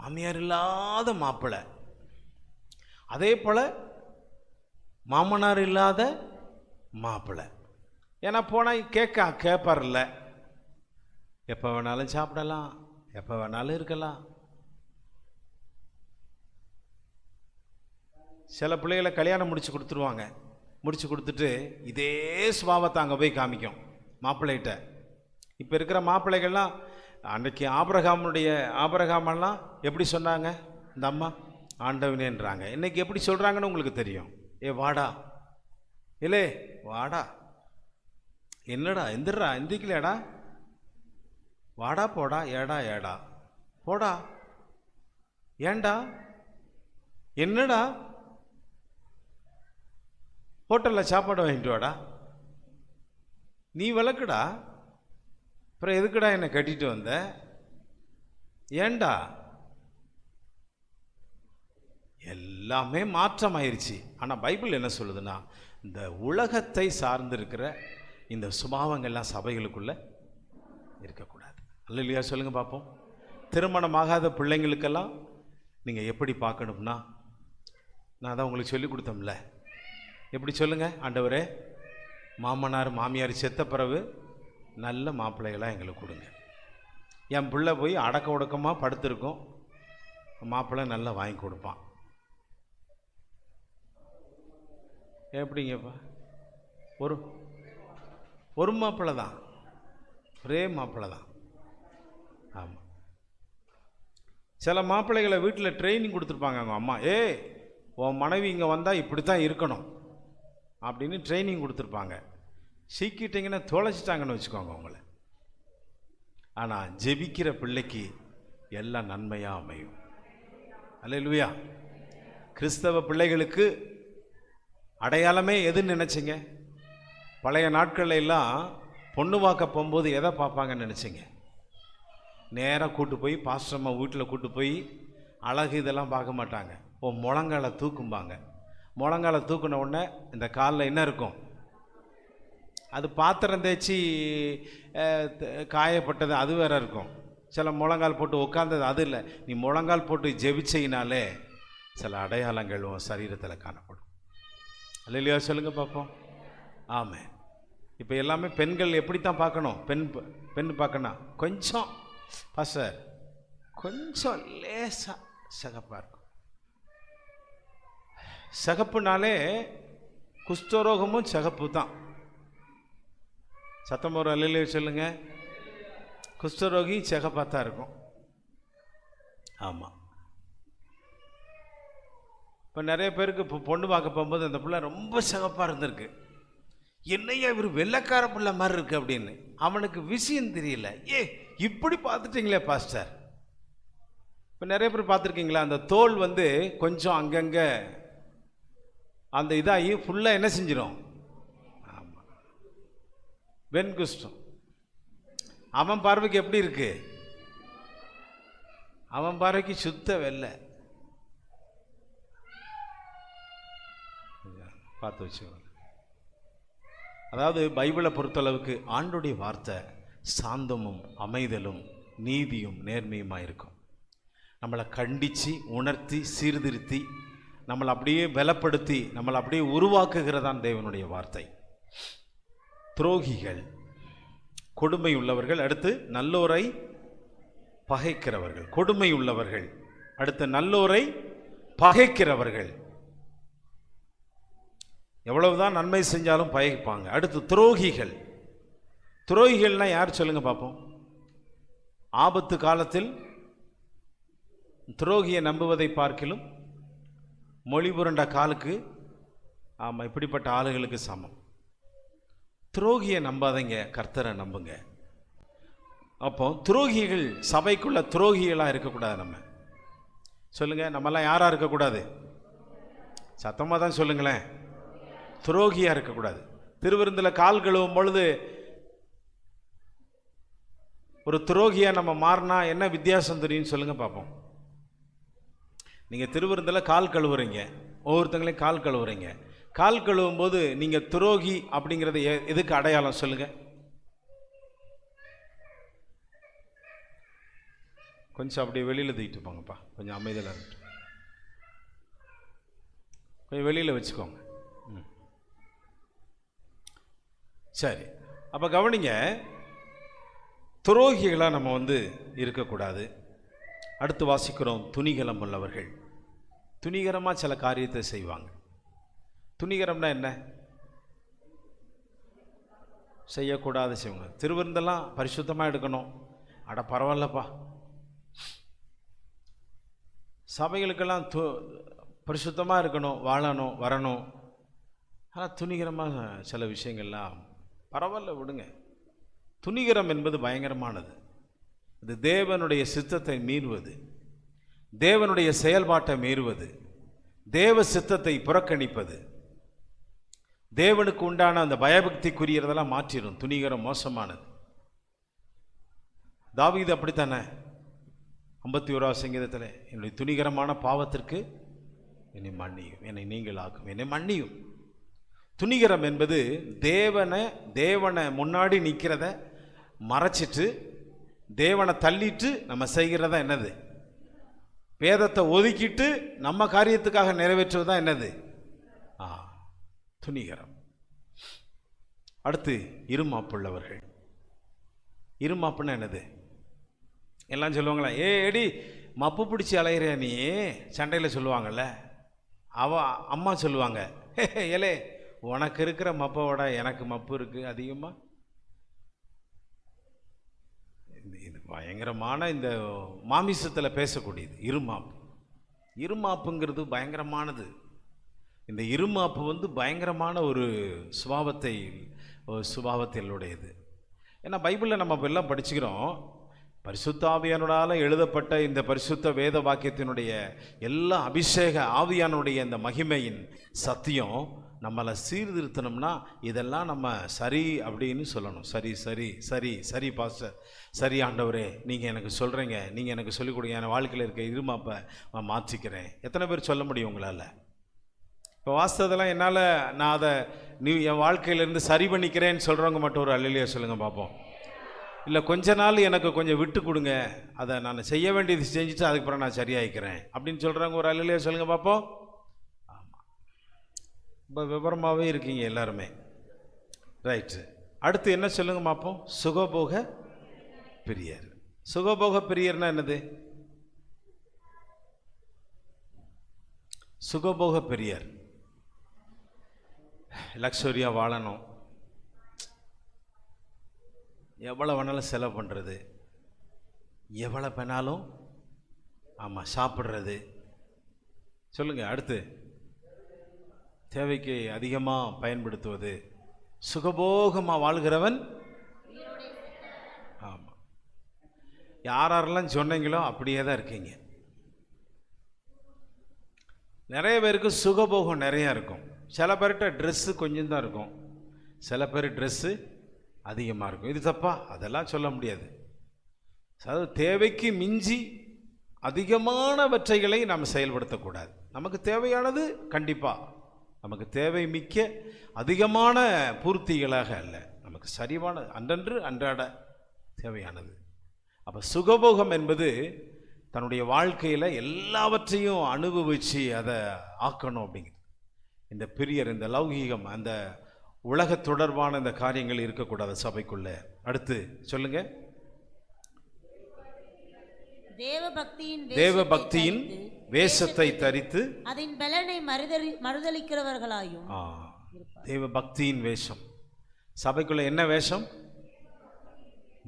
மாமியார் இல்லாத மாப்பிள்ளை. அதே போல மாமனார் இல்லாத மாப்பிள்ளை. ஏன்னா போனால் கேட்பார்ல, எப்போ வேணாலும் சாப்பிடலாம், எப்போ வேணாலும் இருக்கலாம். சில பிள்ளைகளை கல்யாணம் முடிச்சு கொடுத்துருவாங்க. முடிச்சு கொடுத்துட்டு இதே சுபாவத்தை அங்கே போய் காமிக்கும் மாப்பிள்ளைகிட்ட. இப்போ இருக்கிற மாப்பிள்ளைகள்லாம் அன்றைக்கி ஆபிரகாமெல்லாம் எப்படி சொன்னாங்க? இந்த அம்மா ஆண்டவனேன்றாங்க. இன்னைக்கு எப்படி சொல்கிறாங்கன்னு உங்களுக்கு தெரியும். ஏ வாடா, இல்லே வாடா, என்னடா எந்திரா, எந்திக்கலையாடா, வாடா போடா, ஏடா போடா, ஏண்டா, என்னடா, ஹோட்டலில் சாப்பாடு வாங்கிட்டு வாடா, நீ விளக்குடா, அப்புறம் எதுக்குடா என்னை கட்டிட்டு வந்த, ஏண்டா. எல்லாமே மாற்றம் ஆயிடுச்சு. ஆனால் பைபிள் என்ன சொல்லுதுன்னா, இந்த உலகத்தை சார்ந்திருக்கிற இந்த சுபாவங்கள்லாம் சபைகளுக்குள்ள இருக்கக்கூடாது. அல்லையா? சொல்லுங்க பார்ப்போம். திருமணமாகாத பிள்ளைங்களுக்கெல்லாம் நீங்கள் எப்படி பார்க்கணும்னா, நான் தான் உங்களுக்கு சொல்லி கொடுத்தோம்ல, எப்படி சொல்லுங்க? ஆண்டவரே, மாமனார் மாமியார் செத்த பிறகு நல்ல மாப்பிள்ளைகளாக எங்களுக்கு கொடுங்க. என் பிள்ளை போய் அடக்க ஒடுக்கமாக படுத்திருக்கும், மாப்பிள்ளை நல்லா வாங்கி கொடுப்பான். எப்படிங்கப்பா? ஒரு மாப்பிள்ளை தான், ஒரே மாப்பிள்ளை தான். ஆமாம். சில மாப்பிள்ளைகளை வீட்டில் ட்ரைனிங் கொடுத்துருப்பாங்க அவங்க அம்மா. உன் மனைவி இங்கே வந்தால் இப்படி தான் இருக்கணும் அப்படின்னு ட்ரைனிங் கொடுத்துருப்பாங்க. சீக்கிட்டிங்கன்னா தொலைச்சிட்டாங்கன்னு வச்சுக்கோங்க அவங்கள. ஆனால் ஜெபிக்கிற பிள்ளைக்கு எல்லாம் நன்மையாக அமையும். அல்லேலூயா. கிறிஸ்தவ பிள்ளைகளுக்கு அடையாளமே எதுன்னு நினச்சிங்க? பழைய நாட்களில் எல்லாம் பொண்ணு பார்க்க போகும்போது எதை பார்ப்பாங்கன்னு நினச்சிங்க? நேராக கூட்டு போய் பாஸ்டர்மா வீட்டில் கூட்டு போய் அழகு இதெல்லாம் பார்க்க மாட்டாங்க. முழங்கால தூக்கும்பாங்க. முழங்கால தூக்குன உடனே இந்த காலில் என்ன இருக்கும்? அது பாத்திரம் தேய்ச்சி காயப்பட்டது அது வேற இருக்கும். சில முழங்கால் போட்டு உட்கார்ந்தது அது இல்லை. நீ முழங்கால் போட்டு ஜெபிச்சையினாலே சில அடையாளங்கள் உன் சரீரத்தில் காணப்படும். அல்லேலூயா. சொல்லுங்க பார்ப்போம். ஆமாம். இப்போ எல்லாமே பெண்கள் எப்படித்தான் பார்க்கணும்? பெண் பார்க்கணும் கொஞ்சம் பாஸ்டர், கொஞ்சம் லேசாக சிகப்பாக இருக்கும். சிகப்புனாலே குஷ்டரோகமும் சிகப்பு தான். சத்தம் ஒரு அல்லேலூயா சொல்லுங்க. குஷ்டரோகி சிகப்பாக தான் இருக்கும். ஆமாம். இப்போ நிறைய பேருக்கு இப்போ பொண்ணு பார்க்க போகும்போது அந்த பிள்ளை ரொம்ப சிகப்பாக இருந்திருக்கு. என்னையா இவர் வெள்ளைக்கார பிள்ளை மாதிரி இருக்கு அப்படின்னு. அவனுக்கு விஷயம் தெரியல. இப்படி பார்த்துட்டீங்களே பாஸ்டர். இப்போ நிறைய பேர் பார்த்துருக்கீங்களா? அந்த தோல் கொஞ்சம் அங்கங்கே அந்த இதாகி ஃபுல்லாக என்ன செஞ்சிடும்? ஆமாம், வெண்குஷ்டம். அவன் பார்வைக்கு எப்படி இருக்கு? அவன் பார்வைக்கு சுத்த வெள்ளை. பார்த்து வச்சுக்கோங்க. அதாவது பைபிளை பொறுத்தளவுக்கு ஆண்டோடைய வார்த்தை சாந்தமும் அமைதலும் நீதியும் நேர்மையுமாக இருக்கும். நம்மளை கண்டித்து உணர்த்தி சீர்திருத்தி நம்மளை அப்படியே பலப்படுத்தி நம்மளை அப்படியே உருவாக்குகிறதான் தேவனுடைய வார்த்தை. துரோகிகள், கொடுமை உள்ளவர்கள், அடுத்து நல்லோரை பகைக்கிறவர்கள். கொடுமை உள்ளவர்கள், அடுத்து நல்லோரை பகைக்கிறவர்கள். எவ்வளவுதான் நன்மை செஞ்சாலும் பகைப்பாங்க. அடுத்து துரோகிகள். துரோகிகள்னா யார் சொல்லுங்க பார்ப்போம்? ஆபத்து காலத்தில் துரோகியை நம்புவதை பார்க்கிலும் மொழி புரண்ட காலுக்கு, ஆமாம், இப்படிப்பட்ட ஆளுகளுக்கு சமம். துரோகியை நம்பாதீங்க, கர்த்தரை நம்புங்க. அப்போ துரோகிகள் சபைக்குள்ள துரோகிகளாக இருக்கக்கூடாது. நம்ம சொல்லுங்க, நம்மெல்லாம் யாரா இருக்கக்கூடாது? சத்தமாக தான் சொல்லுங்களேன். துரோகியா இருக்கக்கூடாது. திருவிருந்தில் கால் கழுவும் பொழுது ஒரு துரோகியா நம்ம மாறினா என்ன வித்தியாசம் தெரியும் சொல்லுங்க பார்ப்போம். நீங்கள் திருவிருந்தில் கால் கழுவுறீங்க, ஒவ்வொருத்தங்களையும் கால் கழுவுறீங்க. கால் கழுவும் போது நீங்கள் துரோகி அப்படிங்கிறது எதுக்கு அடையாளம் சொல்லுங்க? கொஞ்சம் அப்படியே வெளியில் தூக்கிட்டு போங்கப்பா, கொஞ்சம் அமைதியில் இருக்கட்டும், கொஞ்சம் வெளியில் வச்சுக்கோங்க. சரி, அப்போ கவனிங்க, துரோகிகளாக நம்ம இருக்கக்கூடாது. அடுத்து வாசிக்கிறோம், துணிகரம் உள்ளவர்கள். துணிகரமாக சில காரியத்தை செய்வாங்க. துணிகரம்னா என்ன? செய்யக்கூடாது செய்வாங்க. திருவிருந்தெல்லாம் பரிசுத்தமாக எடுக்கணும். அட பரவாயில்லப்பா, சபைகளுக்கெல்லாம் பரிசுத்தமாக இருக்கணும், வாழணும், வரணும். ஆனால் துணிகரமாக சில விஷயங்கள்லாம் பரவாயில்ல, விடுங்க. துணிகரம் என்பது பயங்கரமானது. இது தேவனுடைய சித்தத்தை மீறுவது, தேவனுடைய செயல்பாட்டை மீறுவது, தேவ சித்தத்தை புறக்கணிப்பது, தேவனுக்கு உண்டான அந்த பயபக்திக்குரியதெல்லாம் மாற்றிடும். துணிகரம் மோசமானது. தாவீது அப்படித்தானே? 51ஆம் சங்கீதத்தில், என்னுடைய துணிகரமான பாவத்திற்கு என்னை மன்னியும், என்னை நீங்களாக்கும், என்னை மன்னியும். துணிகரம் என்பது தேவனை முன்னாடி நிற்கிறத மறைச்சிட்டு தேவனை தள்ளிட்டு நம்ம செய்கிறதா என்னது? வேதத்தை ஒதுக்கிட்டு நம்ம காரியத்துக்காக நிறைவேற்றுவதா என்னது? துணிகரம். அடுத்து இருமாப்புள்ளவர்கள். இருமாப்புன்னா என்னது? எல்லாம் சொல்லுவாங்களா, எடி மப்பு பிடிச்சி அலையிறியா நீ, சண்டையில் சொல்லுவாங்கள்ல. அம்மா சொல்லுவாங்க, ஏலே உனக்கு இருக்கிற மப்போட எனக்கு மப்பு இருக்கு அதிகமாக. இது பயங்கரமான இந்த மாமிசத்தில் பேசக்கூடியது இருமாப்பு. இருமாப்புங்கிறது பயங்கரமானது. இந்த இருமாப்பு பயங்கரமான ஒரு சுபாவத்திலுடையது. ஏன்னா பைபிளில் நம்ம எல்லாம் படிச்சுக்கிறோம், பரிசுத்த ஆவியானோடால எழுதப்பட்ட இந்த பரிசுத்த வேத வாக்கியத்தினுடைய எல்லா அபிஷேக ஆவியானுடைய இந்த மகிமையின் சத்தியம் நம்மளை சீர்திருத்தணும்னா இதெல்லாம் நம்ம சரி அப்படின்னு சொல்லணும். சரி சரி சரி சரி பாஸ்டர், சரி ஆண்டவரே, நீங்கள் எனக்கு சொல்கிறீங்க, நீங்கள் எனக்கு சொல்லிக் கொடுங்க, என் வாழ்க்கையில் இருக்க இருமாப்பை நான் மாற்றிக்கிறேன். எத்தனை பேர் சொல்ல முடியும் உங்களால்? இப்போ வாஸ்தவதெல்லாம் என்னால் நான் அதை என் வாழ்க்கையிலேருந்து சரி பண்ணிக்கிறேன்னு சொல்கிறவங்க மட்டும் ஒரு அல்லேலூயா சொல்லுங்கள் பார்ப்போம். இல்லை கொஞ்ச நாள் எனக்கு கொஞ்சம் விட்டு கொடுங்க, அதை நான் செய்ய வேண்டியது செஞ்சுட்டு அதுக்கப்புறம் நான் சரியாயிக்கிறேன் அப்படின்னு சொல்கிறவங்க ஒரு அல்லேலூயா சொல்லுங்கள் பார்ப்போம். ஆமாம், இப்போ விவரமாகவே இருக்கீங்க எல்லாருமே. ரைட்டு. அடுத்து என்ன சொல்லுங்க பார்ப்போம்? சுகபோக பிரியர். சுகபோக பிரியர்னா என்னது? சுகபோக பிரியர் லக்ஸரியாக வாழணும், எவ்வளோ வேணாலும் செலவு பண்ணுறது, எவ்வளோ வேணாலும் ஆமாம் சாப்பிட்றது. சொல்லுங்கள். அடுத்து தேவைக்கு அதிகமாக பயன்படுத்துவது. சுகபோகமாக வாழ்கிறவன். ஆமாம், யாரெல்லாம் சொன்னீங்களோ அப்படியே தான் இருக்கீங்க. நிறைய பேருக்கு சுகபோகம் நிறையா இருக்கும். சில பேர்கிட்ட ட்ரெஸ்ஸு கொஞ்சம் தான் இருக்கும், சில பேர் ட்ரெஸ்ஸு அதிகமாக இருக்கும். இது தப்பா? அதெல்லாம் சொல்ல முடியாது. அதாவது தேவைக்கு மிஞ்சி அதிகமானவற்றைகளை நாம் செயல்படுத்தக்கூடாது. நமக்கு தேவையானது கண்டிப்பாக, நமக்கு தேவை மிக்க அதிகமான பூர்த்திகளாக அல்ல, நமக்கு சரிவான அன்றன்று அன்றாட தேவையானது. அப்போ சுகபோகம் என்பது தன்னுடைய வாழ்க்கையில் எல்லாவற்றையும் அனுபவித்து அதை ஆக்கணும் அப்படிங்கிறது. இந்த பிரியர், இந்த லௌகீகம், அந்த உலக தொடர்பான இந்த காரியங்கள் இருக்கக்கூடாது சபைக்குள்ள. அடுத்து சொல்லுங்க. தேவ பக்தியின் வேஷத்தை தரித்து அதன் பலனை மறுதலிக்கிறவர்களாயும். தேவ பக்தியின் வேஷம். சபைக்குள்ள என்ன வேஷம்?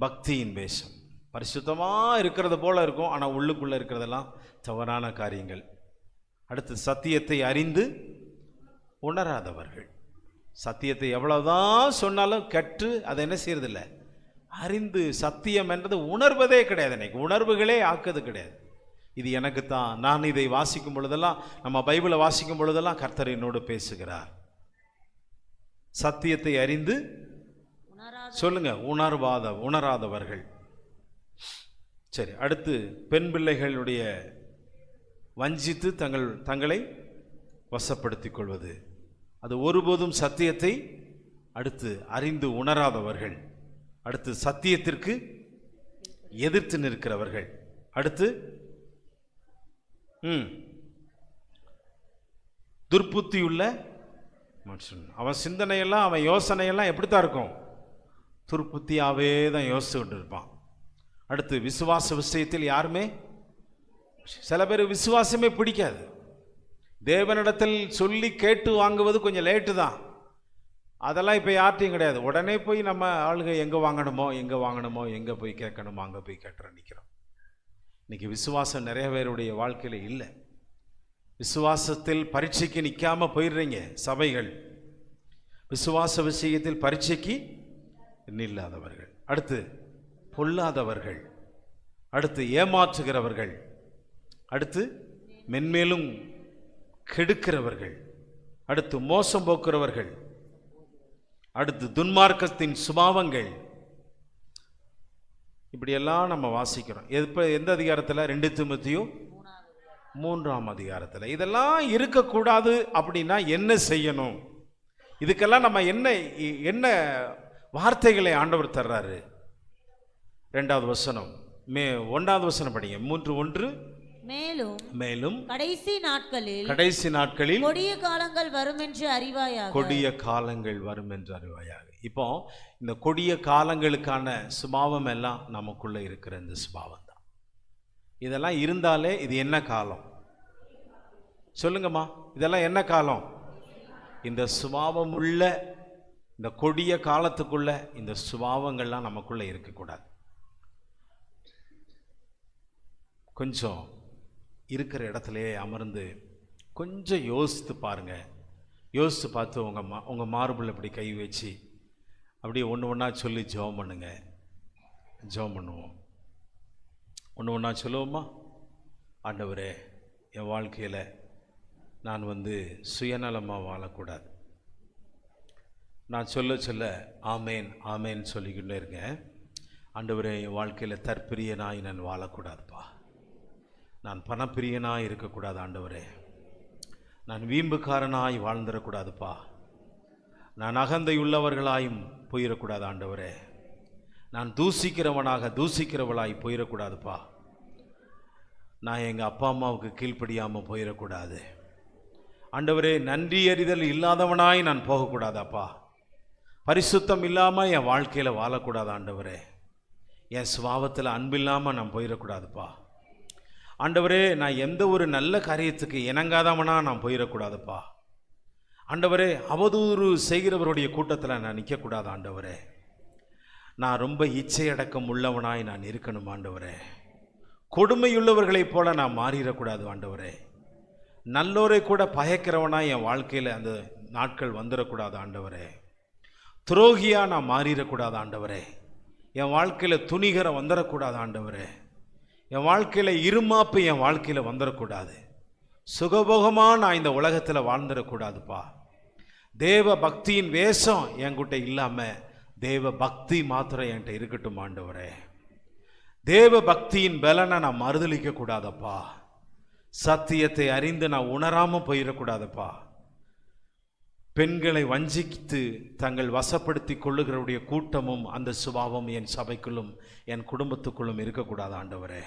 பக்தியின் வேஷம். பரிசுத்தமாக இருக்கிறது போல இருக்கும், ஆனால் உள்ளுக்குள்ளே இருக்கிறதெல்லாம் தவறான காரியங்கள். அடுத்து சத்தியத்தை அறிந்து உணராதவர்கள். சத்தியத்தை எவ்வளவுதான் சொன்னாலும் கற்று அதை என்ன செய்யறதில்லை, அறிந்து. சத்தியம் என்றது உணர்வதே கிடையாது. இன்னைக்கு உணர்வுகளே ஆக்குது கிடையாது. இது எனக்கு தான். நான் இதை வாசிக்கும் பொழுதெல்லாம், நம்ம பைபிளை வாசிக்கும் பொழுதெல்லாம் கர்த்தர் என்னோடு பேசுகிறார். சத்தியத்தை அறிந்து சொல்லுங்க, உணராதவர்கள். சரி, அடுத்து பெண் பிள்ளைகளுடைய வஞ்சித்து தங்களை வசப்படுத்திக் கொள்வது, அது ஒருபோதும் சத்தியத்தை அடுத்து அறிந்து உணராதவர்கள். அடுத்து சத்தியத்திற்கு எதிர்த்து நிற்கிறவர்கள். அடுத்து துர்ப்புத்தியுள்ள மனுஷன். அவன் சிந்தனையெல்லாம், அவன் யோசனையெல்லாம் எப்படித்தான் இருக்கும், துர்ப்புத்தியாவே தான் யோசிச்சுக்கிட்டு இருப்பான். அடுத்து விசுவாச விஷயத்தில் யாருமே, சில பேர் விசுவாசமே பிடிக்காது. தேவனிடத்தில் சொல்லி கேட்டு வாங்குவது கொஞ்சம் லேட்டு தான். அதெல்லாம் இப்போ யார்ட்டையும் கிடையாது. உடனே போய் நம்ம ஆளுங்க எங்கே வாங்கணுமோ எங்கே போய் கேட்கணுமோ அங்கே போய் கேட்டுற நிற்கிறோம். இன்னைக்கு விசுவாசம் நிறைய பேருடைய வாழ்க்கையில் இல்லை. விசுவாசத்தில் பரீட்சைக்கு நிற்காம போயிடுறீங்க. சபைகள் விசுவாச விஷயத்தில் பரீட்சைக்கு நில்லாதவர்கள். அடுத்து பொல்லாதவர்கள். அடுத்து ஏமாற்றுகிறவர்கள். அடுத்து மென்மேலும் கெடுக்கிறவர்கள். அடுத்து மோசம் போக்குறவர்கள். அடுத்து துன்மார்க்கத்தின் சுபாவங்கள். இப்படியெல்லாம் நம்ம வாசிக்கிறோம். எந்த அதிகாரத்தில்? 2 தீமோத்தேயு 3ஆம் அதிகாரத்தில். இதெல்லாம் இருக்கக்கூடாது அப்படின்னா என்ன செய்யணும்? இதுக்கெல்லாம் நம்ம என்ன வார்த்தைகளை ஆண்டவர் தர்றாரு? 2வது வசனம், 1வது வசனம் படிங்க. 3:1. மேலும் கடைசி நாட்களில் கொடிய காலங்கள் வரும் என்று அறிவாயாக. கொடிய காலங்கள் வரும் என்று அறிவாயாக. இப்போ இந்த கொடிய காலங்களுக்கான சுபாவம் எல்லாம் நமக்குள்ள இருக்கிற இந்த சுபாவம் தான். இதெல்லாம் இருந்தாலே இது என்ன காலம் சொல்லுங்கம்மா? இதெல்லாம் என்ன காலம்? இந்த சுபாவம் உள்ள இந்த கொடிய காலத்துக்குள்ள இந்த சுபாவங்கள்லாம் நமக்குள்ள இருக்கக்கூடாது. கொஞ்சம் இருக்கிற இடத்துலையே அமர்ந்து கொஞ்சம் யோசித்து பாருங்க. யோசித்து பார்த்து உங்கள் மார்பிள் இப்படி கை வச்சு அப்படியே ஒன்று ஒன்றா சொல்லி ஜெபம் பண்ணுங்க. ஜெபம் பண்ணுவோம். ஒன்று ஒன்றா சொல்லுவோமா? ஆண்டவரே, என் வாழ்க்கையில் நான் சுயநலமாக வாழக்கூடாது. நான் சொல்ல ஆமேன் ஆமேன் சொல்லிக்கிட்டே இருக்கேன். ஆண்டவரே, என் வாழ்க்கையில் தற்பிரியனாய் நான் வாழக்கூடாதுப்பா. நான் பணப்பிரியனாய் இருக்கக்கூடாது ஆண்டவரே. நான் வீம்புக்காரனாய் வாழ்ந்துடக்கூடாதுப்பா. நான் அகந்தை உள்ளவர்களாயும் போயிடக்கூடாது ஆண்டவரே. நான் தூசிக்கிறவளாய் போயிடக்கூடாதுப்பா. நான் எங்கள் அப்பா அம்மாவுக்கு கீழ்ப்படியாமல் போயிடக்கூடாது ஆண்டவரே. நன்றி அறிதல் இல்லாதவனாய் நான் போகக்கூடாதாப்பா. பரிசுத்தம் இல்லாமல் என் வாழ்க்கையில் வாழக்கூடாது ஆண்டவரே. என் சுபாவத்தில் அன்பில்லாமல் நான் போயிடக்கூடாதுப்பா ஆண்டவரே. நான் எந்த ஒரு நல்ல காரியத்துக்கு இணங்காதவனா நான் போயிடக்கூடாதுப்பா ஆண்டவரே. அவதூறு செய்கிறவருடைய கூட்டத்தில் நான் நிற்கக்கூடாது ஆண்டவரே. நான் ரொம்ப இச்சையடக்கம் உள்ளவனாய் நான் இருக்கணும் ஆண்டவரே. கொடுமையுள்ளவர்களைப் போல நான் மாறிடக்கூடாது ஆண்டவரே. நல்லோரை கூட பயக்கிறவனாய் என் வாழ்க்கையில் அந்த நாட்கள் வந்துடக்கூடாது ஆண்டவரே. துரோகியாக நான் மாறிடக்கூடாது ஆண்டவரே. என் வாழ்க்கையில் துணிகரை வந்துடக்கூடாது ஆண்டவரே. என் வாழ்க்கையில் இருமாப்பு என் வாழ்க்கையில் வந்துடக்கூடாது. சுகபோகமாக நான் இந்த உலகத்தில் வாழ்ந்துடக்கூடாதுப்பா. தேவ பக்தியின் வேஷம் என்கிட்ட இல்லாமல் தேவ பக்தி மாத்திரம் என்கிட்ட இருக்கட்டும் ஆண்டவரே. தேவ பக்தியின் பலனை நான் மறுதளிக்க கூடாதப்பா. சத்தியத்தை அறிந்து நான் உணராமல் போயிடக்கூடாதுப்பா. பெண்களை வஞ்சித்து தங்கள் வசப்படுத்தி கொள்ளுகிறவருடைய கூட்டமும் அந்த சுபாவம் என் சபைக்குள்ளும் என் குடும்பத்துக்குள்ளும் இருக்கக்கூடாது ஆண்டவரே.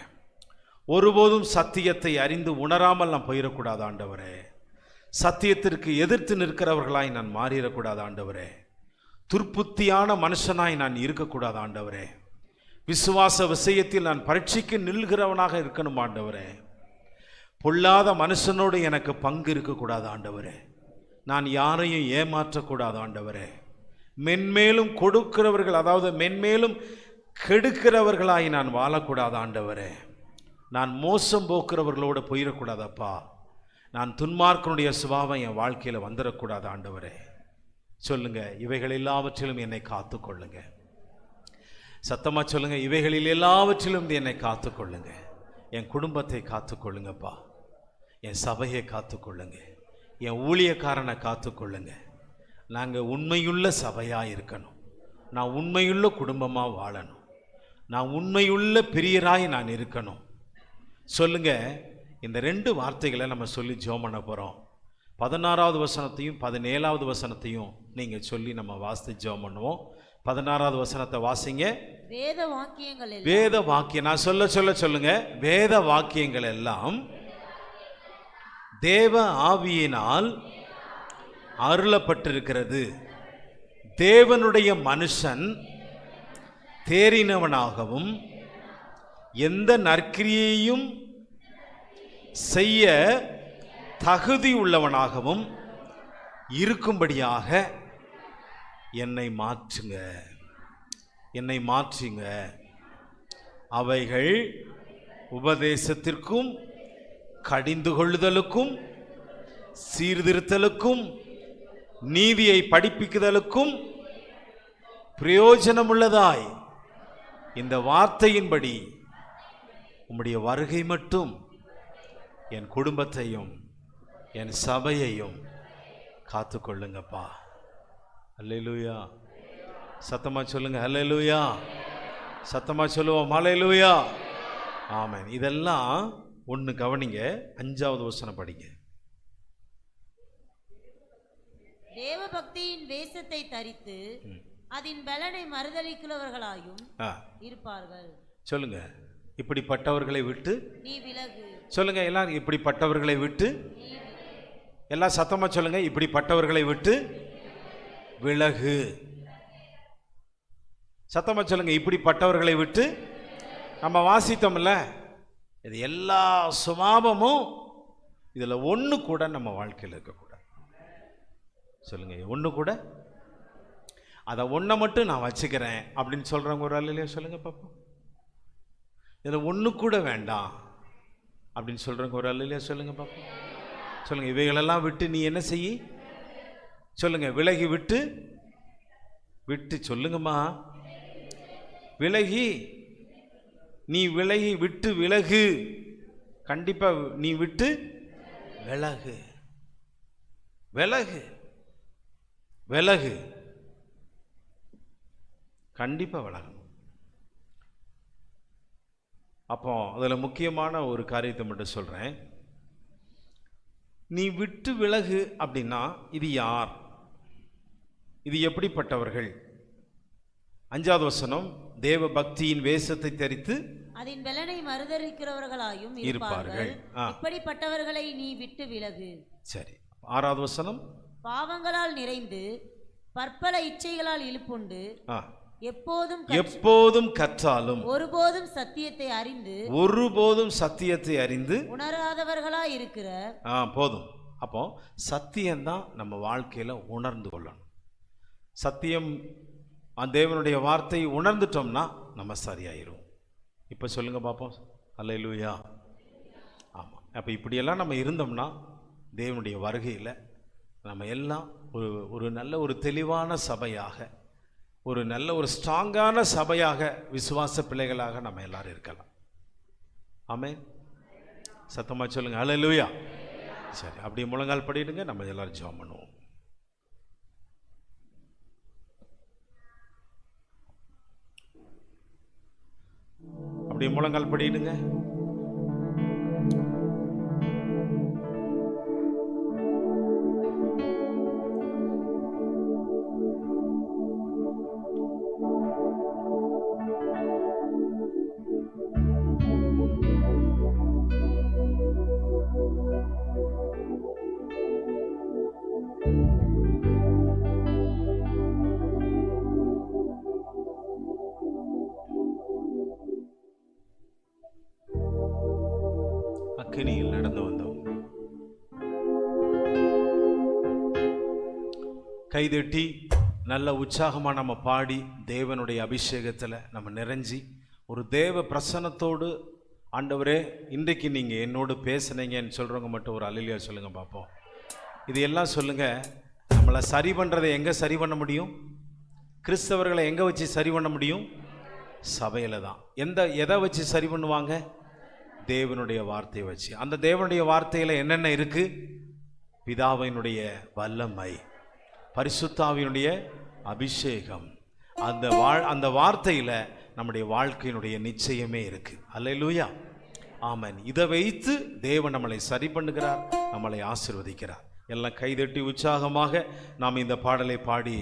ஒருபோதும் சத்தியத்தை அறிந்து உணராமல் நான் போயிடக்கூடாது ஆண்டவரே. சத்தியத்திற்கு எதிர்த்து நிற்கிறவர்களாய் நான் மாறிடக்கூடாது ஆண்டவரே. துர்ப்புத்தியான மனுஷனாய் நான் இருக்கக்கூடாது ஆண்டவரே. விசுவாச விஷயத்தில் நான் பரீட்சைக்கு நில்கிறவனாக இருக்கணும் ஆண்டவரே. பொல்லாத மனுஷனோடு எனக்கு பங்கு இருக்கக்கூடாது ஆண்டவரே. நான் யாரையும் ஏமாற்றக்கூடாது ஆண்டவரே. மென்மேலும் கொடுக்கிறவர்கள், அதாவது மென்மேலும் கெடுக்கிறவர்களாய் நான் வாழக்கூடாது ஆண்டவரே. நான் மோசம் போக்குறவர்களோடு போயிடக்கூடாதப்பா. நான் துன்மார்க்கனுடைய சுபாவம் என் வாழ்க்கையில் வந்துடக்கூடாது ஆண்டவரே. சொல்லுங்க, இவைகள் எல்லாவற்றிலும் என்னை காத்துக்கொள்ளுங்க. சத்தமாக சொல்லுங்க, இவைகளில் எல்லாவற்றிலும் என்னை காத்துக்கொள்ளுங்க. என் குடும்பத்தை காத்துக்கொள்ளுங்கப்பா. என் சபையை காத்துக்கொள்ளுங்க. என் ஊழியக்காரனை காத்துக்கொள்ளுங்க. நாங்கள் உண்மையுள்ள சபையாக இருக்கணும். நான் உண்மையுள்ள குடும்பமாக வாழணும். நான் உண்மையுள்ள பிரியராய் நான் இருக்கணும். சொல்லுங்க, இந்த 2 வார்த்தைகளை நம்ம சொல்லி ஜெபம் பண்ண போகிறோம். 16வது வசனத்தையும் 17வது வசனத்தையும் நீங்கள் சொல்லி நம்ம வாசித்து ஜெபம் பண்ணுவோம். 16வது வசனத்தை வாசிங்க. வேத வாக்கியம் நான் சொல்ல சொல்லுங்க. வேத வாக்கியங்கள் எல்லாம் தேவ ஆவியினால் அருளப்பட்டிருக்கிறது. தேவனுடைய மனுஷன் தேறினவனாகவும் எந்த நற்கிரியையும் செய்ய தகுதி உள்ளவனாகவும் இருக்கும்படியாக என்னை மாற்றுங்க, என்னை மாற்றுங்க. அவைகள் உபதேசத்திற்கும் கடிந்து கொள்ளுதலுக்கும் சீர்திருத்தலுக்கும் நீதியை படிப்பிக்குதலுக்கும் பிரயோஜனமுள்ளதாய் இந்த வார்த்தையின்படி உம்முடைய வருகை மட்டும் என் குடும்பத்தையும் என் சபையையும் காத்துக்கொள்ளுங்கப்பா. அல்லேலூயா. சத்தமா சொல்லுங்க, அல்லேலூயா. சத்தமா சொல்லுவோம், அல்லேலூயா. ஆமென். இதெல்லாம் ஒன்று கவனிங்க. 5வது வசனம் படிங்க. தேவ பக்தியின் வேஷத்தை தரித்து அதன் பலனை மறுதலிக்கிறவர்களாயும் இருப்பார்கள். சொல்லுங்க, இப்படிப்பட்டவர்களை விட்டு நீ விலகு. சொல்லுங்க எல்லாரும், இப்படிப்பட்டவர்களை விட்டு. எல்லாம் சத்தமா சொல்லுங்க, இப்படிப்பட்டவர்களை விட்டு விலகு. சத்தமா சொல்லுங்க, இப்படிப்பட்டவர்களை விட்டு. நம்ம வாசித்தோம்ல, இது எல்லா சுபாவமும் இதுல ஒண்ணு கூட நம்ம வாழ்க்கையில் இருக்கக்கூடாது. சொல்லுங்க, ஒண்ணு கூட. அதை ஒன்றை மட்டும் நான் வச்சுக்கிறேன் அப்படின்னு சொல்றவங்க ஒரு ஆள் இல்லையா? சொல்லுங்க பாப்போம். இதில் ஒன்று கூட வேண்டாம் அப்படின்னு சொல்றவங்க ஒரு ஆள் இல்லையா? சொல்லுங்க பாப்போம். சொல்லுங்க, இவைகளெல்லாம் விட்டு நீ என்ன செய்ய? சொல்லுங்க, விலகி விட்டு. விட்டு சொல்லுங்கம்மா. விலகி, நீ விலகி விட்டு விலகு. கண்டிப்பா நீ விட்டு விலகு. விலகு விலகு, கண்டிப்பா விலகணும். அப்போ அதில் முக்கியமான ஒரு காரியத்தை மட்டும் சொல்றேன். நீ விட்டு விலகு அப்படின்னா இது யார்? இது எப்படிப்பட்டவர்கள்? 5வது வசனம், தேவ பக்தியின் வேஷத்தை தரித்து அதன் பலனை மறுதலிக்கிறவர்களாயும் இருப்பார்கள். இப்படிப்பட்டவர்களை நீ விட்டு விலகு. சரி. 6வது வசனம், பாவங்களால் நிறைந்து பற்பல இச்சைகளால் இழுப்புண்டு எப்போதும் கற்றாலும் ஒருபோதும் சத்தியத்தை அறிந்து உணராதவர்களாய் இருக்கிற. போதும். அப்போ சத்தியம்தான் நம்ம வாழ்க்கையில உணர்ந்து கொள்ளணும். சத்தியம், தேவனுடைய வார்த்தை உணர்ந்துட்டோம்னா நம்ம சரியாயிரும். இப்ப சொல்லுங்க பாப்போம். அல்லேலூயா. ஆமா. அப்ப இப்படியெல்லாம் நம்ம இருந்தோம்னா தேவனுடைய வருகையில நம்ம எல்லாம் ஒரு நல்ல ஒரு தெளிவான சபையாக, ஒரு நல்ல ஒரு ஸ்ட்ராங்கான சபையாக, விசுவாச பிள்ளைகளாக நம்ம எல்லாரும் இருக்கலாம். ஆமென். சத்தமா சொல்லுங்க, அல்லேலூயா. சரி, அப்படியே முழங்கால் படிடுங்க. நம்ம எல்லாரும் ஜெபம் பண்ணுவோம். அப்படியே முழங்கால் படிடுங்க. அக்கினியில் நடந்து வந்தோம். கைதட்டி நல்ல உற்சாகமாக நம்ம பாடி தேவனுடைய அபிஷேகத்தில் நம்ம நிறைஞ்சி ஒரு தேவ பிரசன்னத்தோடு, ஆண்டவரே இன்றைக்கு நீங்கள் என்னோடு பேசுனீங்கன்னு சொல்கிறவங்க மட்டும் ஒரு அல்லேலூயா சொல்லுங்கள் பார்ப்போம். இது எல்லாம் சொல்லுங்கள். நம்மளை சரி பண்ணுறதை எங்கே சரி பண்ண முடியும்? கிறிஸ்தவர்களை எங்கே வச்சு சரி பண்ண முடியும்? சபையில் தான். எதை வச்சு சரி பண்ணுவாங்க? தேவனுடைய வார்த்தையை வச்சு. அந்த தேவனுடைய வார்த்தையில் என்னென்ன இருக்குது? பிதாவினுடைய வல்லமை, பரிசுத்தாவினுடைய அபிஷேகம், அந்த வார்த்தையில் நம்முடைய வாழ்க்கையினுடைய நிச்சயமே இருக்கு. அல்லேலூயா, ஆமென். இதை வைத்து தேவன் நம்மளை சரி பண்ணுகிறார், நம்மளை ஆசீர்வதிக்கிறார். எல்லாம் கைதட்டி உற்சாகமாக நாம் இந்த பாடலை பாடி